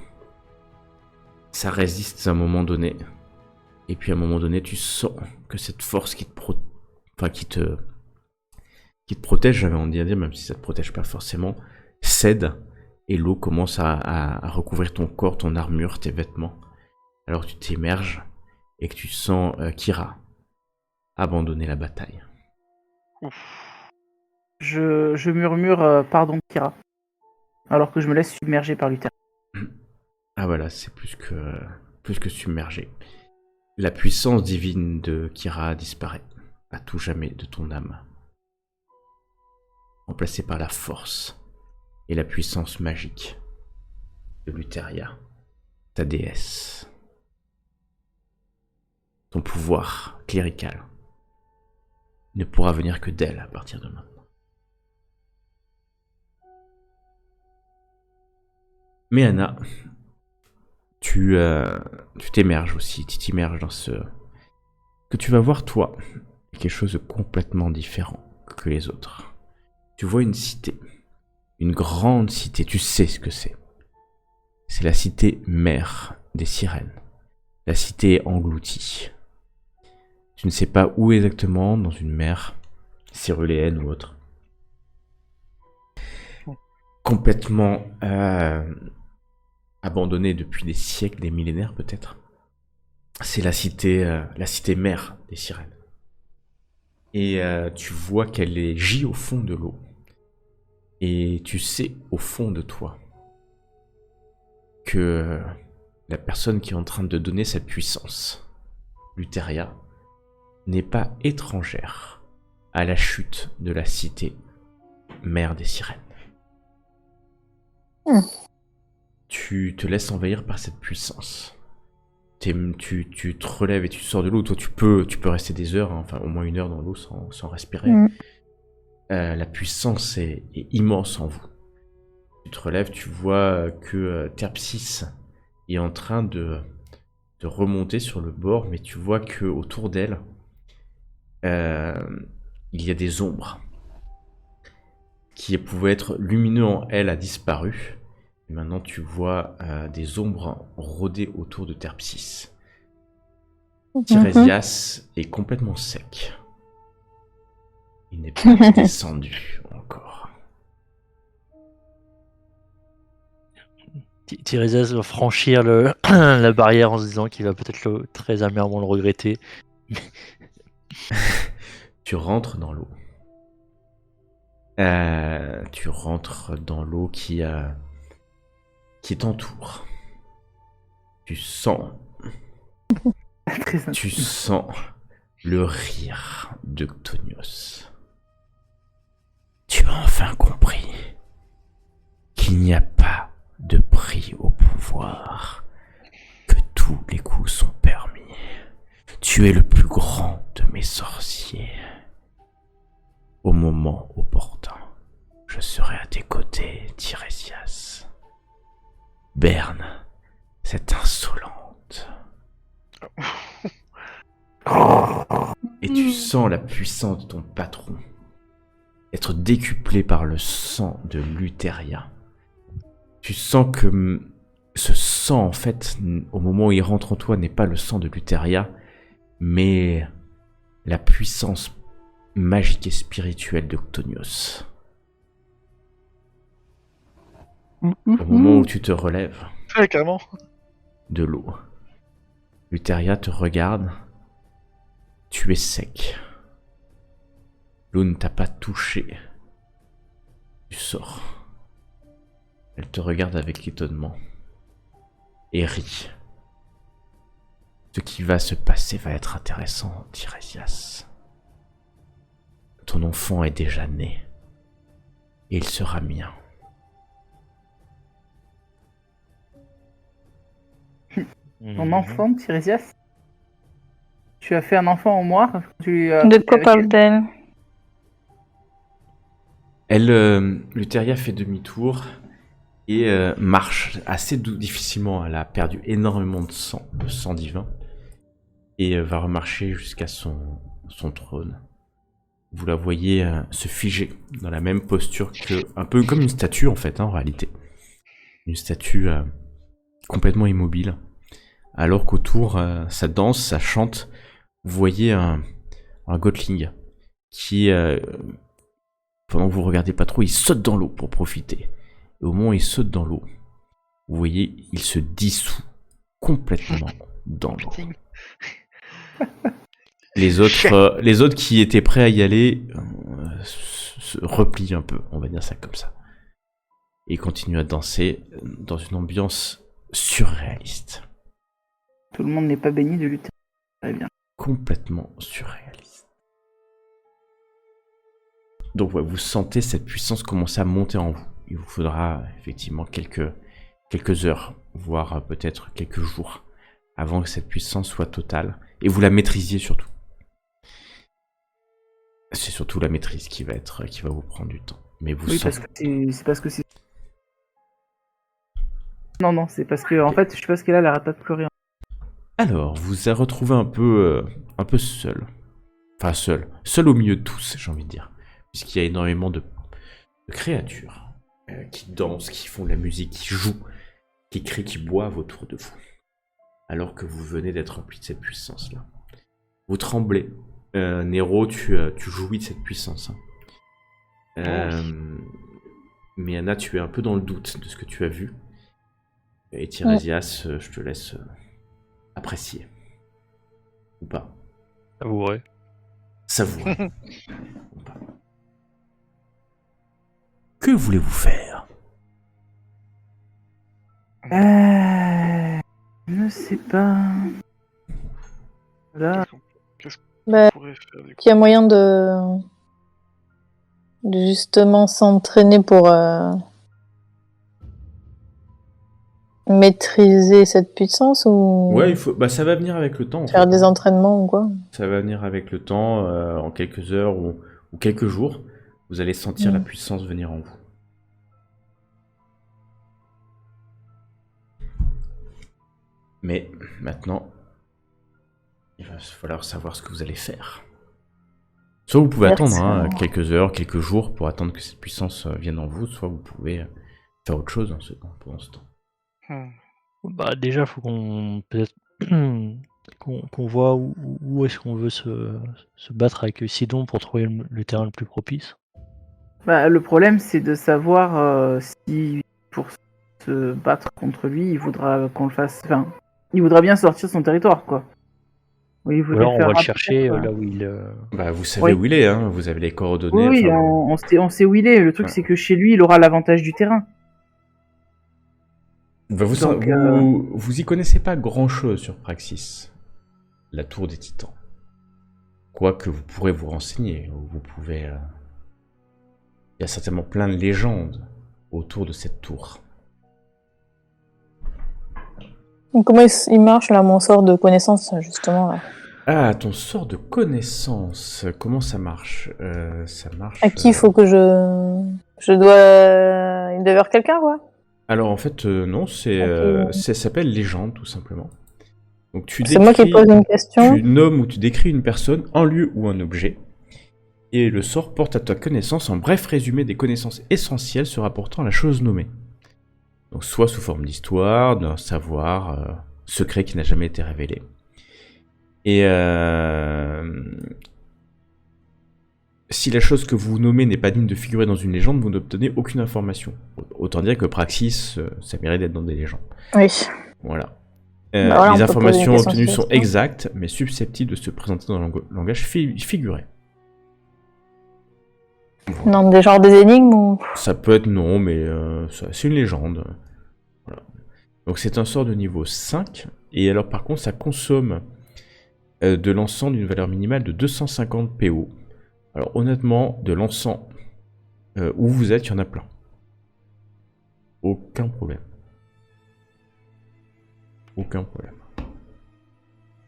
Ça résiste à un moment donné. Et puis à un moment donné, tu sens que cette force qui te protège, j'avais envie de dire, même si ça te protège pas forcément, cède. Et l'eau commence à recouvrir ton corps, ton armure, tes vêtements. Alors tu t'immerges et que tu sens Kira abandonner la bataille. Je murmure pardon Kira. alors que je me laisse submerger par Luthériat. Ah voilà, c'est plus que submergé. La puissance divine de Kira disparaît à tout jamais de ton âme, remplacée par la force et la puissance magique de Luthériat, ta déesse. Ton pouvoir clérical ne pourra venir que d'elle à partir de maintenant. Mais Anna, tu t'émerges aussi, tu t'immerges dans ce que tu vas voir toi, quelque chose de complètement différent que les autres. Tu vois une cité, une grande cité, tu sais ce que c'est. C'est la cité mère des sirènes, la cité engloutie. Tu ne sais pas où exactement, dans une mer cyruléenne ou autre. Complètement abandonnée depuis des siècles, des millénaires peut-être. C'est la cité mère des sirènes. Et tu vois qu'elle gît au fond de l'eau. Et tu sais au fond de toi que la personne qui est en train de donner cette puissance, Luthériat, n'est pas étrangère à la chute de la cité mère des sirènes. Tu te laisses envahir par cette puissance. Tu te relèves et tu sors de l'eau. Toi, tu peux rester des heures, hein, enfin au moins 1 heure dans l'eau sans respirer. La puissance est immense en vous. Tu te relèves, tu vois que Terpsis est en train de remonter sur le bord, mais tu vois que autour d'elle, il y a des ombres. Qui pouvait être lumineux en elle a disparu. Et maintenant tu vois des ombres rôder autour de Terpsis. Tirésias est complètement sec. Il n'est pas descendu encore. Tirésias va franchir la barrière en se disant qu'il va peut-être très amèrement le regretter. Tu rentres dans l'eau. Tu rentres dans l'eau qui t'entoure. Tu sens le rire de Ctonios. Tu as enfin compris qu'il n'y a pas de prix au pouvoir, que tous les coups sont permis. Tu es le plus grand de mes sorciers. Au moment opportun, je serai à tes côtés, Tirésias. Berne, cette insolente. Et tu sens la puissance de ton patron être décuplée par le sang de Luthériat. Tu sens que ce sang, en fait, au moment où il rentre en toi, n'est pas le sang de Luthériat, mais la puissance magique et spirituelle de Ctonios. Au moment où tu te relèves carrément. de l'eau, Luthériat te regarde. Tu es sec. L'eau ne t'a pas touché. Tu sors. Elle te regarde avec étonnement et rit. Ce qui va se passer va être intéressant, Tirésias. Ton enfant est déjà né et il sera mien. Ton enfant, Tirésias? Tu as fait un enfant en moi? De quoi parle-t-elle? Luthériat fait demi-tour et marche assez difficilement. Elle a perdu énormément de sang divin, et va remarcher jusqu'à son trône. Vous la voyez se figer dans la même posture un peu comme une statue en fait, en réalité. Une statue complètement immobile. Alors qu'autour, ça danse, ça chante. Vous voyez un Gotling qui, pendant que vous regardez pas trop, il saute dans l'eau pour profiter. Et au moment où il saute dans l'eau, vous voyez, il se dissout complètement dans l'eau. Les autres qui étaient prêts à y aller se replient un peu, on va dire ça comme ça. et ils continuent à danser dans une ambiance surréaliste. Tout le monde n'est pas baigné de lutte. Très bien. Complètement surréaliste. Donc ouais, vous sentez cette puissance commencer à monter en vous. Il vous faudra effectivement quelques heures, voire peut-être quelques jours, avant que cette puissance soit totale. Et vous la maîtrisiez surtout. C'est surtout la maîtrise qui va vous prendre du temps. Mais vous Oui, sentez... c'est parce que c'est... Non, c'est parce que, en fait, je sais pas ce qu'elle a, elle arrête pas de pleurer. Alors, vous vous retrouvez un peu seul. Enfin, seul au milieu de tous, j'ai envie de dire. Puisqu'il y a énormément de créatures qui dansent, qui font de la musique, qui jouent, qui crient, qui boivent autour de vous. Alors que vous venez d'être rempli de cette puissance-là. Vous tremblez. Nero, tu jouis de cette puissance. Mais Anna, tu es un peu dans le doute de ce que tu as vu. Et Tiresias, je te laisse apprécier. Ou pas. Savourer. Savourer. Ou pas. Que voulez-vous faire? Je ne sais pas. Là, Bah, pourrait faire du coup. qu'il y a moyen de justement s'entraîner pour maîtriser cette puissance ou Ouais, ça va venir avec le temps. En faire fait. des entraînements ou quoi. Ça va venir avec le temps, en quelques heures ou quelques jours. Vous allez sentir la puissance venir en vous. Mais maintenant, il va falloir savoir ce que vous allez faire. Soit vous pouvez Merci. attendre quelques heures, quelques jours pour attendre que cette puissance vienne en vous, soit vous pouvez faire autre chose pendant ce temps. Bah déjà, faut qu'on peut-être qu'on voit où est-ce qu'on veut se battre avec Sidon pour trouver le terrain le plus propice. bah, le problème, c'est de savoir si, pour se battre contre lui, il voudra qu'on le fasse... Enfin, il voudra bien sortir son territoire, quoi. Ou il Ou voudrait alors on faire va le un chercher peut-être, là où il. Bah, vous savez où il est, hein, vous avez les coordonnées. Oui, enfin, on sait où il est. Le truc, Ouais. c'est que chez lui, il aura l'avantage du terrain. bah, Donc, vous y connaissez pas grand-chose sur Praxis, la tour des titans. Quoique vous pourrez vous renseigner, vous pouvez... Il y a certainement plein de légendes autour de cette tour. Donc, comment il marche là, mon sort de connaissance justement là. Ah, ton sort de connaissance, comment ça marche? Ça marche... À qui il faut que je dois il doit y avoir quelqu'un quoi. Alors en fait, non, ça s'appelle légende, tout simplement. Donc C'est moi qui pose une question. Tu nommes ou tu décris une personne, un lieu ou un objet, et le sort porte à ta connaissance un bref résumé des connaissances essentielles se rapportant à la chose nommée. Donc soit sous forme d'histoire, d'un savoir secret qui n'a jamais été révélé. Et si la chose que vous nommez n'est pas digne de figurer dans une légende, vous n'obtenez aucune information. Autant dire que Praxis, ça mérite d'être dans des légendes. Oui. Voilà. Voilà, les on peut poser informations une question obtenues sur sont ça. exactes, mais susceptibles de se présenter dans le langage figuré. Non, des genres des énigmes ou. Ça peut être non, mais c'est une légende. Voilà. Donc c'est un sort de niveau 5, et alors par contre ça consomme de l'encens d'une valeur minimale de 250 PO. Alors honnêtement, de l'encens où vous êtes, il y en a plein. Aucun problème. Aucun problème.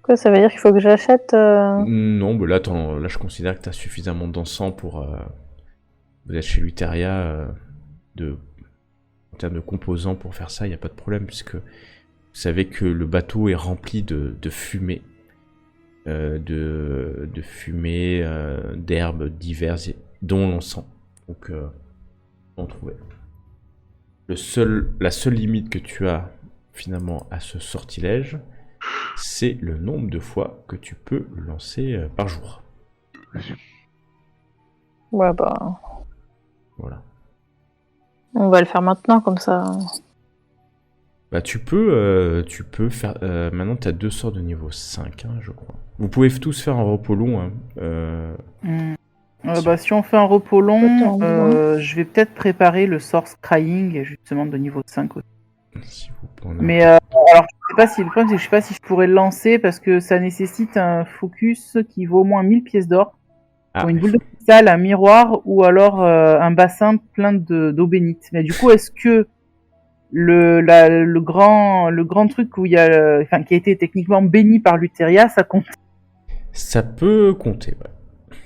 Quoi, ça veut dire qu'il faut que j'achète Non, mais là je considère que tu as suffisamment d'encens pour... vous êtes chez Luteria, en termes de composants pour faire ça, il n'y a pas de problème, puisque vous savez que le bateau est rempli de fumée. De fumée, d'herbes diverses, dont l'encens. Donc, on trouvait. La seule limite que tu as finalement à ce sortilège, c'est le nombre de fois que tu peux le lancer par jour. Ouais, bah. Voilà. On va le faire maintenant, comme ça. Bah tu peux faire... maintenant tu as 2 sorts de niveau 5, hein, je crois. Vous pouvez tous faire un repos long. Hein. Si on fait un repos long, Attends, je vais peut-être préparer le sort Scrying, justement, de niveau 5 aussi. Si vous prenez Mais alors, je sais pas si le problème, c'est que je sais pas si je pourrais le lancer parce que ça nécessite un focus qui vaut au moins 1000 pièces d'or Ah, pour une boule de cristal, un miroir ou alors un bassin plein d'eau bénite. Mais du coup, est-ce que le grand truc où il y a, qui a été techniquement béni par Luteria, ça compte? ça peut compter, ouais.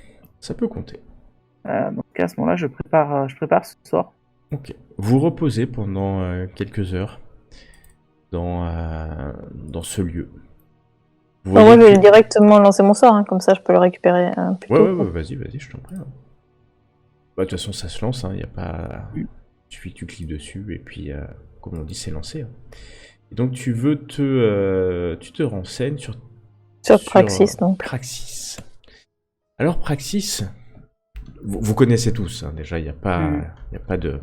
Ça peut compter. Donc à ce moment-là, je prépare ce sort. Ok. Vous reposez pendant quelques heures dans ce lieu. Vous moi, voyez je vais que- directement lancer mon sort, hein, comme ça je peux le récupérer plus Ouais, tôt. ouais, ouais, vas-y, je t'en prie. Hein. Bah, de toute façon, ça se lance, hein, y a pas... Il suffit que tu cliques dessus, et puis, comme on dit, c'est lancé. Hein. Et donc, tu te renseignes sur Sur Praxis, donc. Praxis. Alors, Praxis, vous connaissez tous, hein, déjà, il n'y a pas de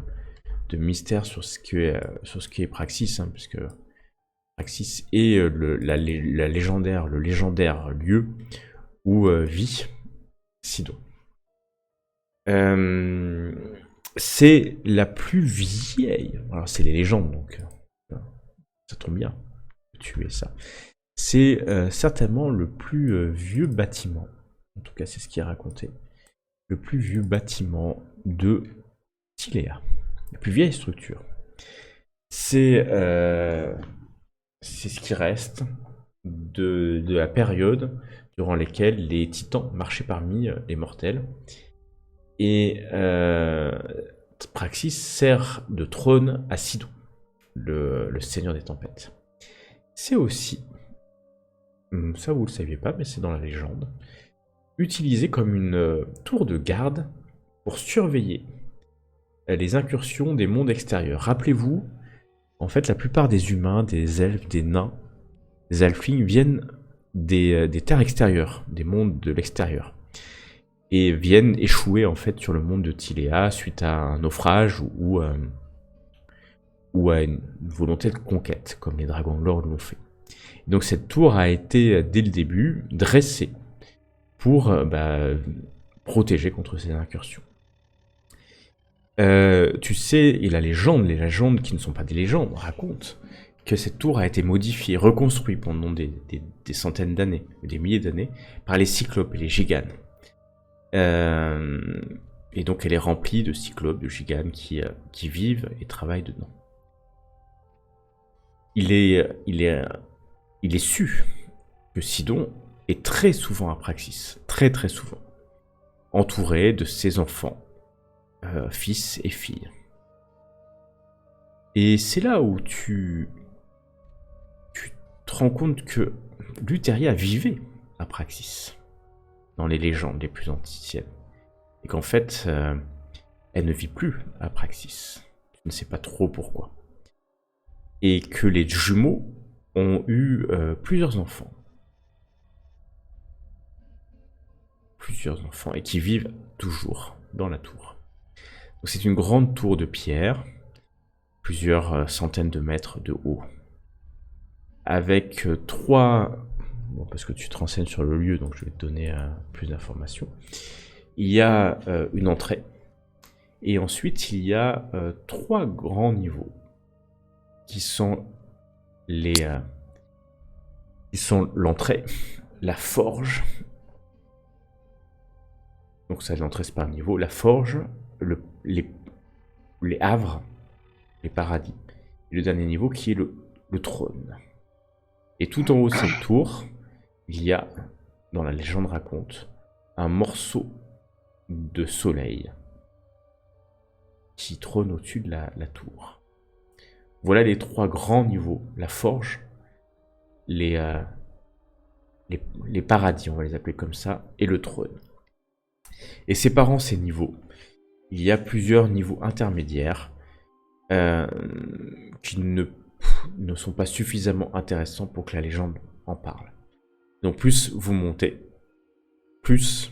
mystère sur ce qui est Praxis, hein, puisque Praxis est le légendaire lieu où vit Sidon. C'est la plus vieille. Alors, c'est les légendes, donc ça tombe bien que tu es ça. C'est certainement le plus vieux bâtiment. En tout cas, c'est ce qui est raconté. Le plus vieux bâtiment de Tiléa. La plus vieille structure. C'est ce qui reste de la période durant laquelle les titans marchaient parmi les mortels. Et Praxis sert de trône à Sidon, le seigneur des tempêtes. C'est aussi, ça vous le saviez pas, mais c'est dans la légende, utilisé comme une tour de garde pour surveiller les incursions des mondes extérieurs. Rappelez-vous, en fait, la plupart des humains, des elfes, des nains, des halflings viennent des terres extérieures, des mondes de l'extérieur, et viennent échouer en fait sur le monde de Tiléa suite à un naufrage ou à une volonté de conquête, comme les dragons de l'or l'ont fait. Donc cette tour a été, dès le début, dressée pour protéger contre ces incursions. Tu sais, et les légendes qui ne sont pas des légendes, racontent que cette tour a été modifiée, reconstruite pendant des centaines d'années, des milliers d'années, par les cyclopes et les giganes. Et donc elle est remplie de cyclopes, de giganes qui vivent et travaillent dedans. Il est su que Sidon est très souvent à Praxis, très très souvent, entouré de ses enfants, fils et filles. Et c'est là où tu te rends compte que Luteria vivait à Praxis, dans les légendes les plus anciennes, et qu'en fait, elle ne vit plus à Praxis. Tu ne sais pas trop pourquoi. Et que les jumeaux ont eu plusieurs enfants. Et qui vivent toujours dans la tour. Donc c'est une grande tour de pierre, plusieurs centaines de mètres de haut, avec parce que tu te renseignes sur le lieu, donc je vais te donner plus d'informations. Il y a une entrée, et ensuite il y a 3 grands niveaux, qui sont l'entrée, la forge. Donc ça, l'entrée c'est par niveau. La forge, les havres, les paradis. Et le dernier niveau qui est le trône. Et tout en haut de cette tour, il y a, dans la légende raconte, un morceau de soleil qui trône au-dessus de la tour. Voilà les 3 grands niveaux. La forge, les paradis, on va les appeler comme ça, et le trône. Et séparant ces niveaux, il y a plusieurs niveaux intermédiaires qui ne sont pas suffisamment intéressants pour que la légende en parle. Donc plus vous montez, plus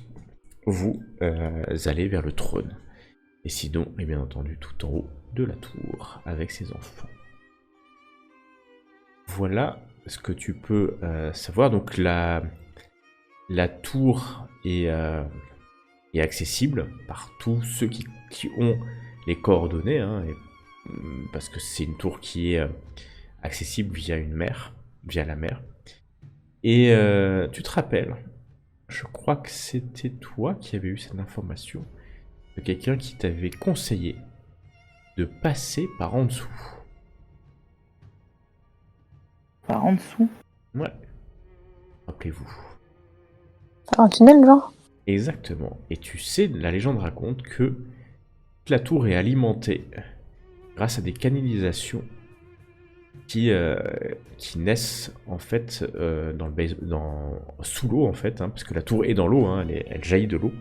vous allez vers le trône. Et Sidon est bien entendu tout en haut de la tour avec ses enfants. Voilà ce que tu peux savoir. Donc la tour est est accessible par tous ceux qui ont les coordonnées, hein, parce que c'est une tour qui est accessible via la mer. Et tu te rappelles, je crois que c'était toi qui avais eu cette information, de quelqu'un qui t'avait conseillé de passer par en dessous. Par en dessous. Ouais. Rappelez-vous. Un tunnel, genre? Exactement. Et tu sais, la légende raconte que la tour est alimentée grâce à des canalisations qui naissent en fait sous l'eau en fait, hein, parce que la tour est dans l'eau, hein, elle jaillit de l'eau.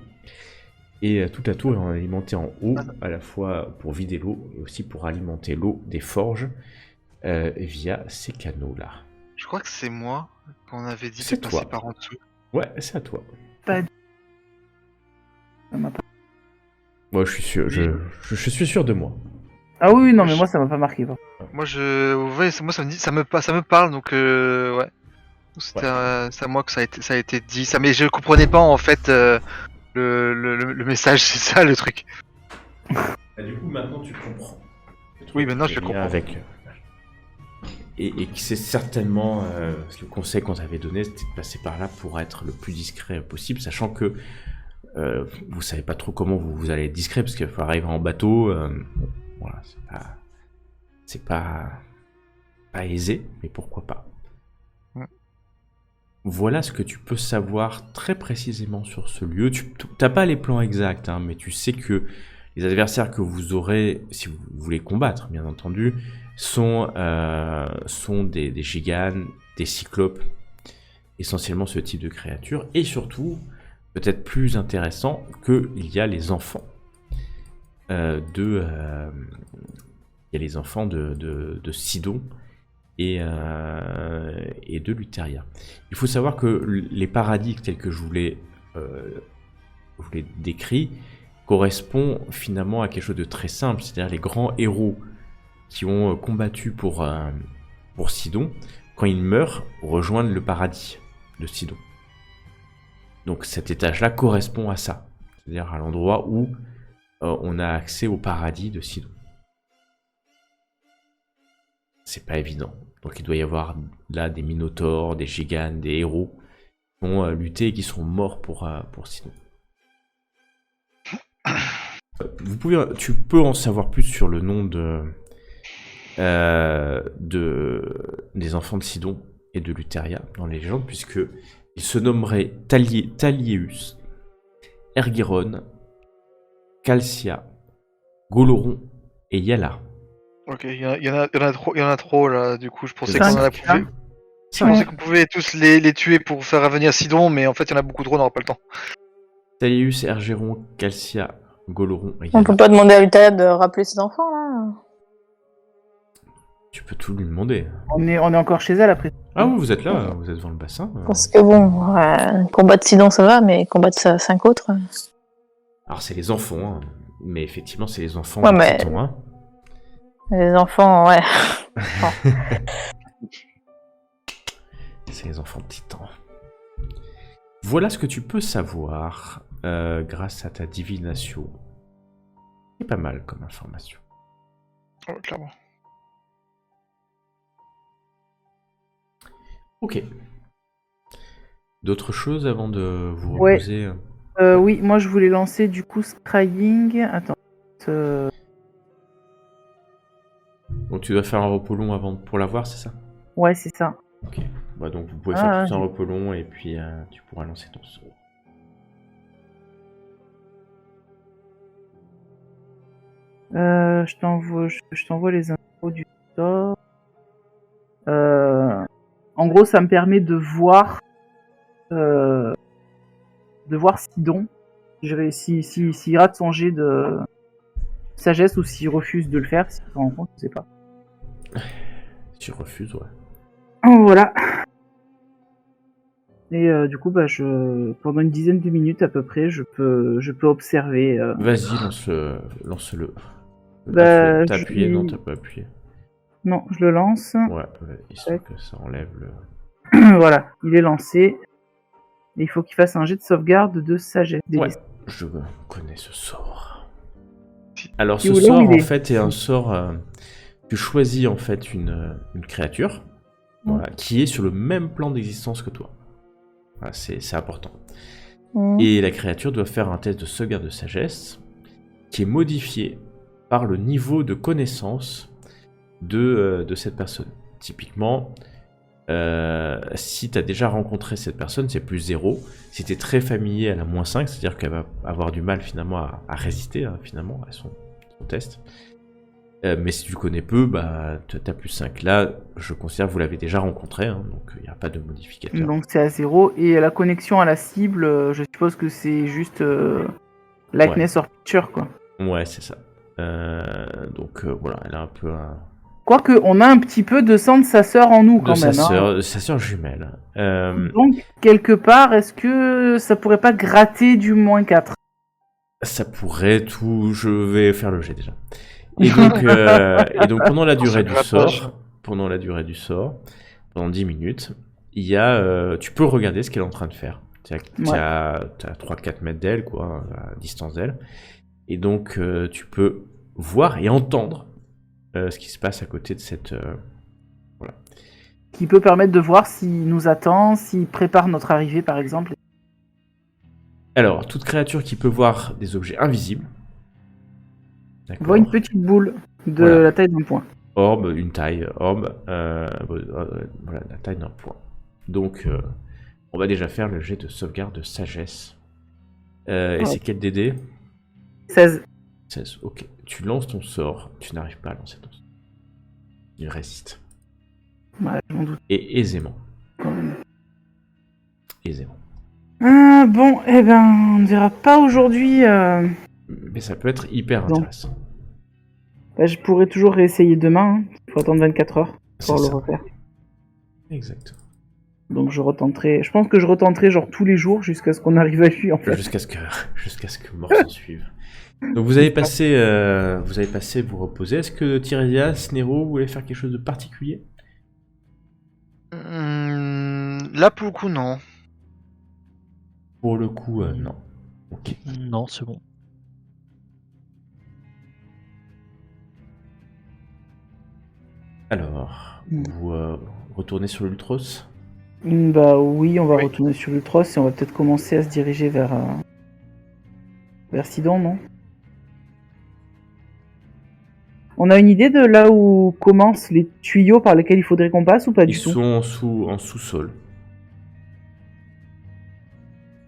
Et toute la tour est alimentée en eau, à la fois pour vider l'eau et aussi pour alimenter l'eau des forges via ces canaux-là. Je crois que c'est moi qu'on avait dit de C'est passer toi. par en dessous. Ouais, c'est à toi. Ça m'a pas- Moi, je suis sûr, je suis sûr de moi. Ah oui, non, mais moi ça m'a pas marqué. Moi, ouais, moi ça me parle, donc ouais. C'est à moi que ça a été dit. Mais je comprenais pas en fait le message, c'est ça le truc. Du coup, maintenant tu comprends. Oui, maintenant je comprends. Avec, et que c'est certainement le conseil qu'on t'avait donné, c'était de passer par là pour être le plus discret possible, sachant que vous savez pas trop comment vous allez être discret, parce qu'il faut arriver en bateau. Bon, voilà, c'est pas aisé, mais pourquoi pas. Voilà ce que tu peux savoir très précisément sur ce lieu. Tu n'as pas les plans exacts, hein, mais tu sais que les adversaires que vous aurez, si vous voulez combattre, bien entendu, sont des giganes, des cyclopes, essentiellement ce type de créatures, et surtout, peut-être plus intéressant, qu'il y a les enfants de Sidon et de Luteria. Il faut savoir que les paradis tels que je vous l'ai décrit correspondent finalement à quelque chose de très simple, c'est-à-dire les grands héros qui ont combattu pour Sidon, quand ils meurent, rejoignent le paradis de Sidon. Donc cet étage-là correspond à ça, c'est-à-dire à l'endroit où on a accès au paradis de Sidon. C'est pas évident. Donc il doit y avoir là des minotaures, des giganes, des héros qui ont lutté et qui sont morts pour Sidon. Tu peux en savoir plus sur le nom des enfants de Sidon et de Luteria dans les légendes, puisque ils se nommeraient Talieus, Ergiron, Calcia, Goloron et Yala. Ok, il y en a trop là, du coup je pensais qu'on pouvait tous les tuer pour faire revenir Sidon, mais en fait il y en a beaucoup trop, on n'aura pas le temps. Talieus, Ergiron, Calcia, Goloron et Yala. On peut pas demander à Luteria de rappeler ses enfants, là? Tu peux tout lui demander. On est encore chez elle après. Ah oui, vous êtes là, vous êtes devant le bassin. Parce que bon, combattre Sidon ça va, mais combattre 5 autres... Alors c'est les enfants, hein. Mais effectivement c'est les enfants Ouais, de mais- Titan, hein. Les enfants, ouais. C'est les enfants de Titan. Voilà ce que tu peux savoir grâce à ta divination. C'est pas mal comme information. Ouais, clairement. Ok. D'autres choses avant de vous Ouais. reposer Oui, moi je voulais lancer du coup Scrying. Attends. Donc tu dois faire un repos long pour l'avoir, c'est ça? Ouais, c'est ça. Ok. Bah, donc vous pouvez faire tout un j'ai- repos long et puis tu pourras lancer ton sort. Je t'envoie les infos du sort. En gros, ça me permet de voir Sidon. S'il rate son jet de sagesse ou s'il refuse de le faire, s'il se rend compte, je sais pas. Tu refuses, ouais. Voilà. Et du coup, pendant une dizaine de minutes à peu près, je peux observer. Vas-y, lance-le. Bah, T'as appuyé? je- Non, t'as pas appuyé. Non, je le lance. Ouais, histoire que ça enlève le... Voilà, il est lancé. Et il faut qu'il fasse un jet de sauvegarde de sagesse. Ouais, Je connais ce sort. Alors, Et ce où là sort, où il en est fait, est un sort... tu choisis, en fait, une créature voilà, qui est sur le même plan d'existence que toi. Voilà, c'est important. Et la créature doit faire un test de sauvegarde de sagesse qui est modifié par le niveau de connaissance de cette personne. Typiquement, si tu as déjà rencontré cette personne, c'est plus 0. Si tu es très familier, elle a moins 5, c'est-à-dire qu'elle va avoir du mal finalement à résister finalement à son test. Mais si tu connais peu, bah, tu as plus 5. Là, je considère que vous l'avez déjà rencontré, hein, donc il n'y a pas de modificateur. Donc c'est à 0. Et la connexion à la cible, je suppose que c'est juste likeness or picture, quoi. Ouais, c'est ça. Donc voilà, elle a un peu un... Quoique, on a un petit peu de sang de sa sœur en nous, quand même. De sa sœur jumelle. Donc, quelque part, est-ce que ça pourrait pas gratter du moins 4? Ça pourrait tout... Je vais faire le jet déjà. Et donc pendant la durée du sort, pendant 10 minutes, il y a, tu peux regarder ce qu'elle est en train de faire. Tu as 3-4 mètres d'elle, quoi, à distance d'elle. Et donc tu peux voir et entendre ce qui se passe à côté de cette... voilà. Qui peut permettre de voir s'il nous attend, s'il prépare notre arrivée, par exemple. Alors, toute créature qui peut voir des objets invisibles, voit une petite boule de la taille d'un point. Orbe, une taille, orbe, voilà, la taille d'un point. Donc, on va déjà faire le jet de sauvegarde de sagesse. Et c'est quel DD ? 16. 16, ok. Tu lances ton sort, tu n'arrives pas à lancer ton sort. Il résiste. Ouais, j'en doute. Et aisément. Aisément. Bon, eh ben, on ne dira pas aujourd'hui. Mais ça peut être hyper intéressant. Bah, je pourrais toujours réessayer demain. Il faut attendre 24 heures pour le refaire. Exactement. Donc je retenterai. Je pense que je retenterai genre tous les jours jusqu'à ce qu'on arrive à lui, en fait. Jusqu'à ce que mort s'en suive. Donc vous avez passé vous reposer. Est-ce que Tiresias, Nero, vous voulez faire quelque chose de particulier ? Là pour le coup non. Pour le coup, non. Ok. Non, c'est bon. Alors, vous retournez sur l'Ultros ? Bah oui, on va retourner sur l'Ultros et on va peut-être commencer à se diriger vers Sidon, non ? On a une idée de là où commencent les tuyaux par lesquels il faudrait qu'on passe ou pas du tout ? Ils sont en sous-sol.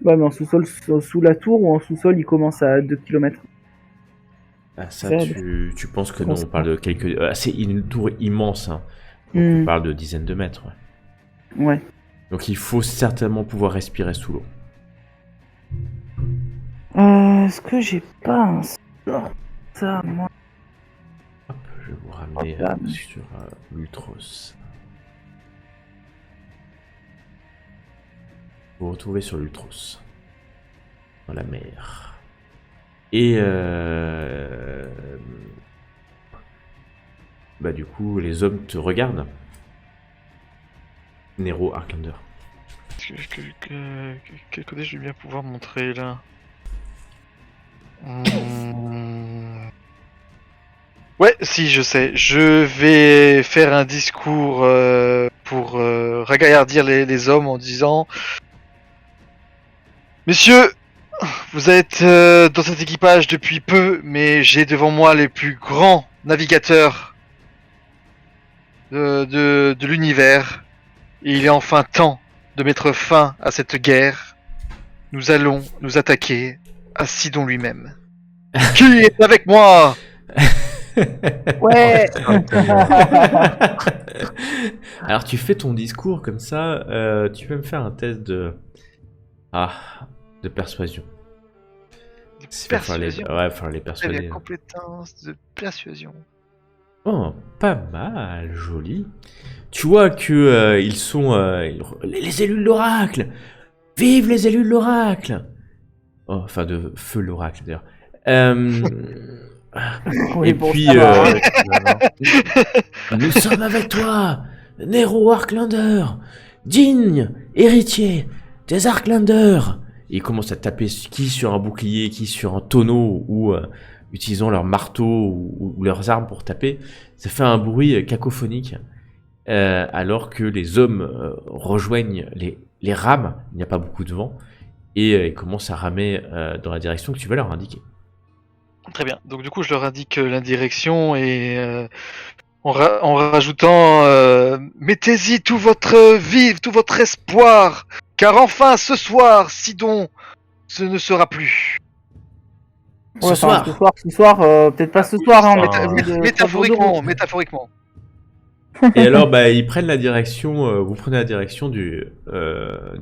Ouais, mais en sous-sol, sous la tour ou en sous-sol, il commence à 2 km. Ah, ça, tu penses que non, on parle de quelques... c'est une tour immense, hein. Donc on parle de dizaines de mètres. Ouais. Donc il faut certainement pouvoir respirer sous l'eau. Est-ce que j'ai pas un sort ça, moi ? Hop, je vais vous ramener sur l'Ultros. Vous vous retrouvez sur l'Ultros. Dans la mer. Et bah du coup, les hommes te regardent. Nero, Arklander. Quel côté je vais bien pouvoir montrer là Ouais, si, je sais. Je vais faire un discours pour ragaillardir les hommes en disant: Messieurs, vous êtes dans cet équipage depuis peu, mais j'ai devant moi les plus grands navigateurs de l'univers. Et il est enfin temps de mettre fin à cette guerre. Nous allons nous attaquer à Sidon lui-même. Qui est avec moi? Ouais. Alors tu fais ton discours comme ça, tu peux me faire un test de persuasion. Persuasion. Faire les persuader. Les compétences de persuasion. Oh, pas mal, joli. Tu vois que ils sont les élus de l'oracle. Vive les élus de l'oracle. Oh, enfin de feu l'oracle d'ailleurs. Oui, et bon, puis nous sommes avec toi, Nero Arklander, digne héritier des Arklander et ils commencent à taper qui sur un bouclier, qui sur un tonneau, ou utilisant leur marteau ou leurs armes pour taper. Ça fait un bruit cacophonique, alors que les hommes rejoignent les rames, il n'y a pas beaucoup de vent, et ils commencent à ramer dans la direction que tu vas leur indiquer. Très bien. Donc du coup, je leur indique la direction et en rajoutant mettez-y tout votre vivre, tout votre espoir, car enfin ce soir, Sidon, ce ne sera plus. Ouais, enfin, ce soir, peut-être pas ce soir, hein, Métaphoriquement. Et alors, ils prennent la direction, vous prenez la direction du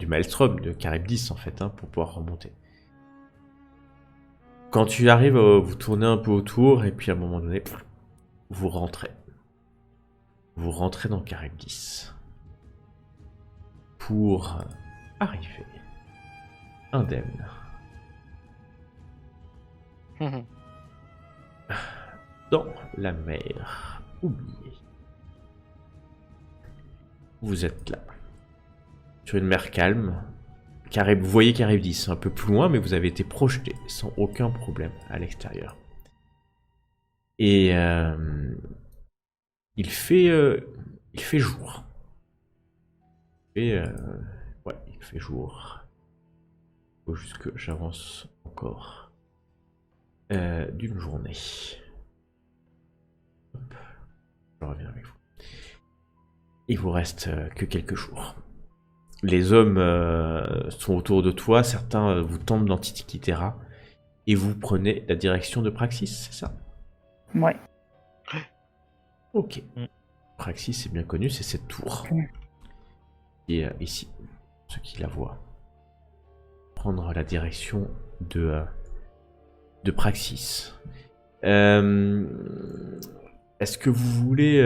Maelstrom, de Charybdis en fait, hein, pour pouvoir remonter. Quand tu arrives, vous tournez un peu autour, et puis à un moment donné, vous rentrez. Vous rentrez dans Charybdis. Pour arriver indemne. Dans la mer oubliée. Vous êtes là. Sur une mer calme. Vous voyez Charybdis un peu plus loin, mais vous avez été projeté sans aucun problème à l'extérieur. Et il fait jour. Il fait jour. Il faut juste que j'avance encore d'une journée. Hop. Je reviens avec vous. Il vous reste que quelques jours. Les hommes sont autour de toi, certains vous tentent d'Antikythera et vous prenez la direction de Praxis, c'est ça? Ouais. Ok. Praxis, c'est bien connu, c'est cette tour. Et ici, ceux qui la voient, prendre la direction de Praxis. Est-ce que vous voulez...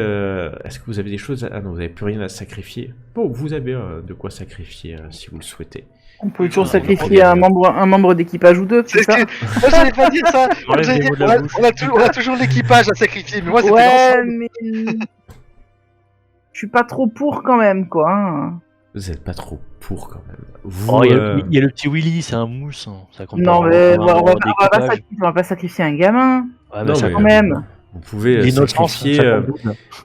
est-ce que vous avez des choses... Ah non, vous n'avez plus rien à sacrifier. Bon, vous avez de quoi sacrifier si vous le souhaitez. On peut toujours sacrifier un membre d'équipage ou deux, c'est ça? Moi, j'avais pas dit ça. On a toujours l'équipage à sacrifier, mais moi, c'était l'ensemble. Mais... Je suis pas trop pour quand même, quoi. Hein. Vous n'êtes pas trop pour quand même. Il y a le petit Willy, c'est un mousse. Hein. Ça compte non, pas mais on va pas sacrifier un gamin. Ouais, non, mais quand même. Vous pouvez sacrifier...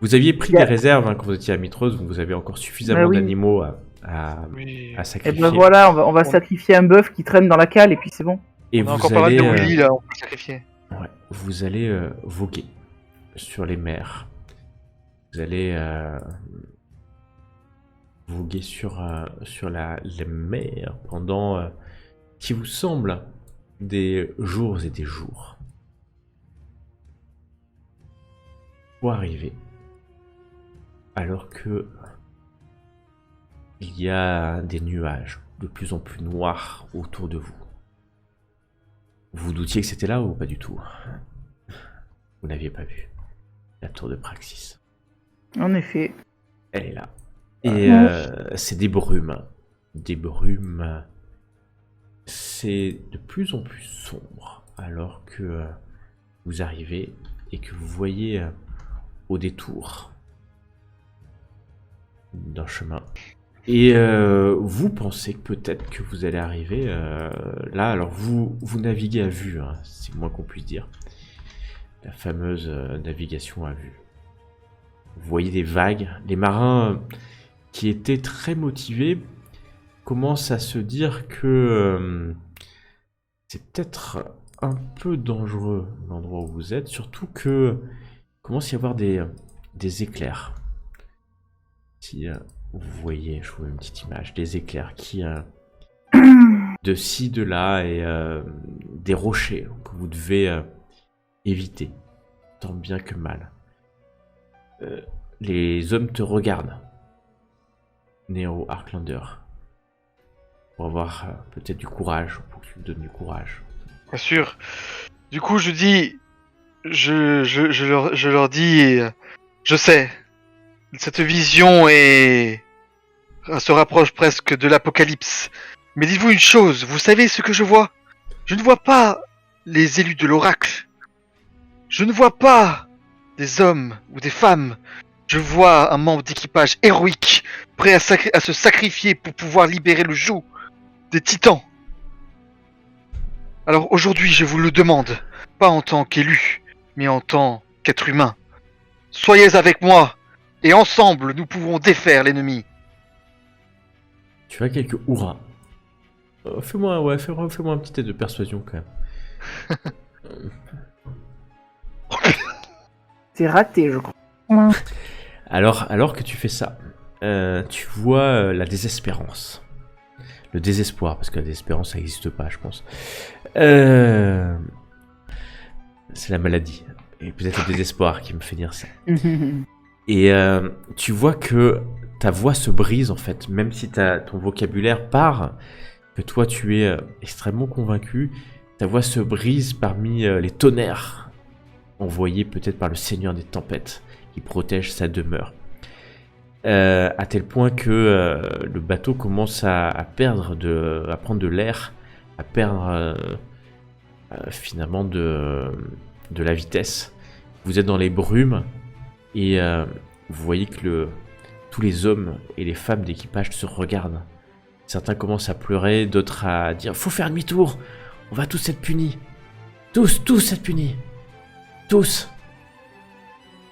vous aviez pris des réserves quand vous étiez à Mitros, donc vous avez encore suffisamment d'animaux à sacrifier. Et ben voilà, on va sacrifier un bœuf qui traîne dans la cale et puis c'est bon. Et on a encore pas mal de Willy là, on peut sacrifier. Ouais, vous allez voguer sur les mers. Vous allez voguer sur les mers pendant qui vous semble des jours et des jours. Pour arriver, alors que il y a des nuages de plus en plus noirs autour de vous. Vous doutiez que c'était là ou pas du tout? Vous n'aviez pas vu la tour de Praxis. En effet. Elle est là. Et c'est des brumes. Des brumes. C'est de plus en plus sombre alors que vous arrivez et que vous voyez au détour d'un chemin. Et vous pensez que peut-être que vous allez arriver là. Alors vous naviguez à vue, hein, c'est le moins qu'on puisse dire. La fameuse navigation à vue. Vous voyez des vagues. Les marins qui étaient très motivés commencent à se dire que c'est peut-être un peu dangereux l'endroit où vous êtes, surtout que commence à y avoir des éclairs. Si vous voyez, je vous mets une petite image, des éclairs qui de ci, de là, et des rochers que vous devez éviter, tant bien que mal. Les hommes te regardent, Nero Arklander, pour avoir peut-être du courage, pour que tu me donnes du courage. Bien sûr. Du coup, je dis... Je leur dis, je sais, cette vision se rapproche presque de l'apocalypse. Mais dites-vous une chose, vous savez ce que je vois? Je ne vois pas les élus de l'oracle. Je ne vois pas des hommes ou des femmes. Je vois un membre d'équipage héroïque, prêt à se sacrifier pour pouvoir libérer le joug des titans. Alors aujourd'hui, je vous le demande, pas en tant qu'élu, mais en tant qu'être humain. Soyez avec moi, et ensemble, nous pouvons défaire l'ennemi. Tu as quelques hurrahs. Fais-moi un petit test de persuasion quand même. C'est raté, je crois. Ouais. Alors que tu fais ça, tu vois la désespérance. Le désespoir, parce que la désespérance, ça n'existe pas, je pense. C'est la maladie. Et peut-être le désespoir qui me fait dire ça. Et tu vois que ta voix se brise, en fait. Même si ton vocabulaire part, que toi, tu es extrêmement convaincu, ta voix se brise parmi les tonnerres envoyés peut-être par le Seigneur des Tempêtes, qui protège sa demeure. À tel point que le bateau commence à prendre de l'air, à perdre finalement de la vitesse. Vous êtes dans les brumes et vous voyez que tous les hommes et les femmes d'équipage se regardent. Certains commencent à pleurer, d'autres à dire « Faut faire demi-tour, on va tous être punis. Tous être punis. Tous !»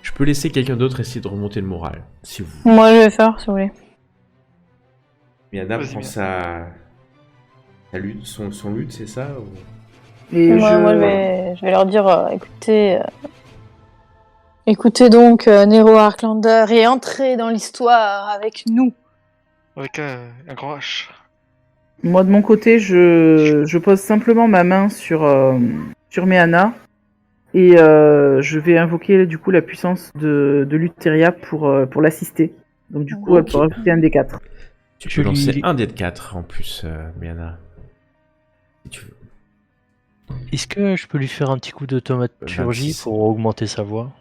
Je peux laisser quelqu'un d'autre essayer de remonter le moral, si vous voulez. Moi, je vais faire, si vous voulez. Miana Vas-y, prend Miana. sa lutte, son lutte, c'est ça ou... Et Moi, je vais leur dire, écoutez donc, Nero Arklander, et entrez dans l'histoire avec nous. Avec un grand H. Moi, de mon côté, je pose simplement ma main sur Méana et je vais invoquer du coup la puissance de Luteria pour l'assister. Donc du coup, elle Ok. peut rajouter un des 4. Tu Je peux lancer lui- un dé de 4 en plus, Miana. Si tu veux. Est-ce que je peux lui faire un petit coup de thaumaturgie 26. pour augmenter sa voix?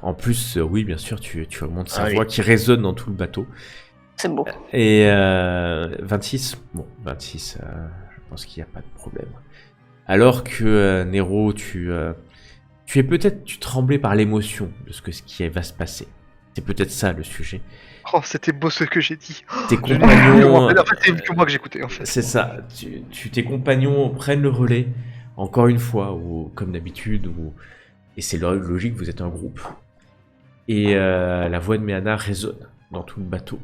En plus, oui, bien sûr, tu augmentes sa Allez. voix qui résonne dans tout le bateau. C'est beau. Et 26, bon, 26, je pense qu'il n'y a pas de problème. Alors que Nero, tu tremblais par l'émotion de ce qui va se passer. C'est peut-être ça le sujet. Oh, c'était beau ce que j'ai dit. Tes Je- compagnons, En fait, c'est que moi que j'écoutais, en fait. c'est ça. Tes compagnons prennent le relais, encore une fois, ou comme d'habitude, et c'est logique, vous êtes un groupe. Et la voix de Méana résonne dans tout le bateau.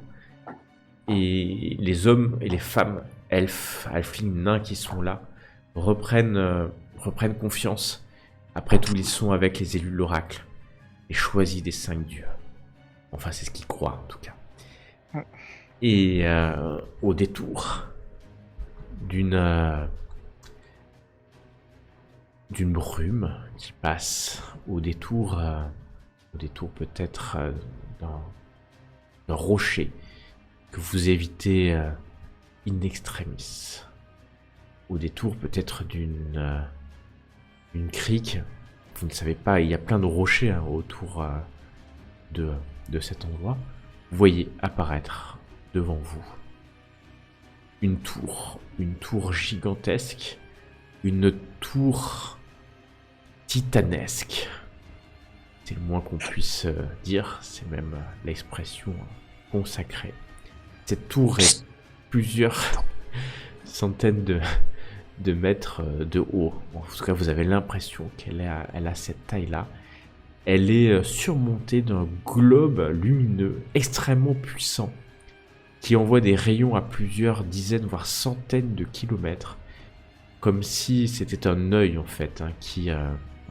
Et les hommes et les femmes, elfes, halflings, nains qui sont là, reprennent confiance. Après tout, ils sont avec les élus de l'oracle, et choisis des 5 dieux. Enfin, c'est ce qu'ils croient, en tout cas. Et au détour d'une brume qui passe, au détour peut-être d'un rocher que vous évitez in extremis, au détour peut-être d'une crique, vous ne savez pas, il y a plein de rochers autour de cet endroit. Vous voyez apparaître devant vous une tour gigantesque, une tour titanesque. C'est le moins qu'on puisse dire, c'est même l'expression consacrée. Cette tour est plusieurs centaines de mètres de haut. En tout cas, vous avez l'impression qu'elle a cette taille-là. Elle est surmontée d'un globe lumineux extrêmement puissant qui envoie des rayons à plusieurs dizaines, voire centaines de kilomètres. Comme si c'était un œil, en fait, qui...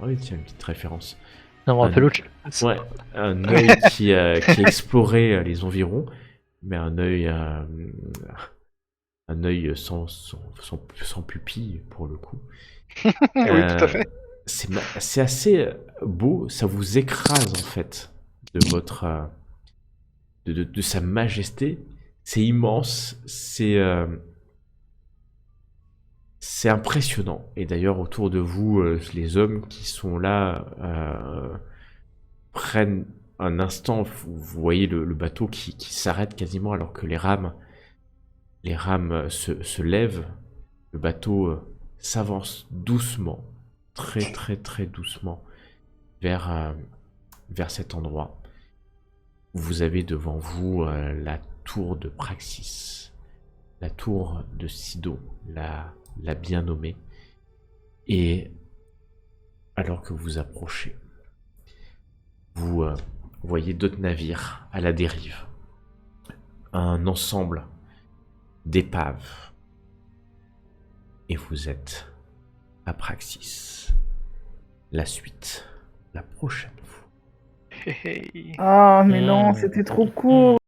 Oui, tiens, une petite référence. Ça me rappelle autre chose. Ouais, un œil qui explorait les environs, mais un œil sans pupille, pour le coup. Oui, tout à fait. C'est assez beau, ça vous écrase en fait de votre de sa majesté. C'est immense, c'est impressionnant. Et d'ailleurs autour de vous, les hommes qui sont là prennent un instant. Vous voyez le bateau qui s'arrête quasiment alors que les rames se lèvent. Le bateau s'avance doucement, très très très doucement vers cet endroit. Vous avez devant vous la tour de Praxis, la tour de Sido, la bien nommée. Et alors que vous approchez, vous voyez d'autres navires à la dérive. Un ensemble d'épaves. Et vous êtes à Praxis. La suite, la prochaine fois. Hey, hey. Ah, mais non, c'était trop court.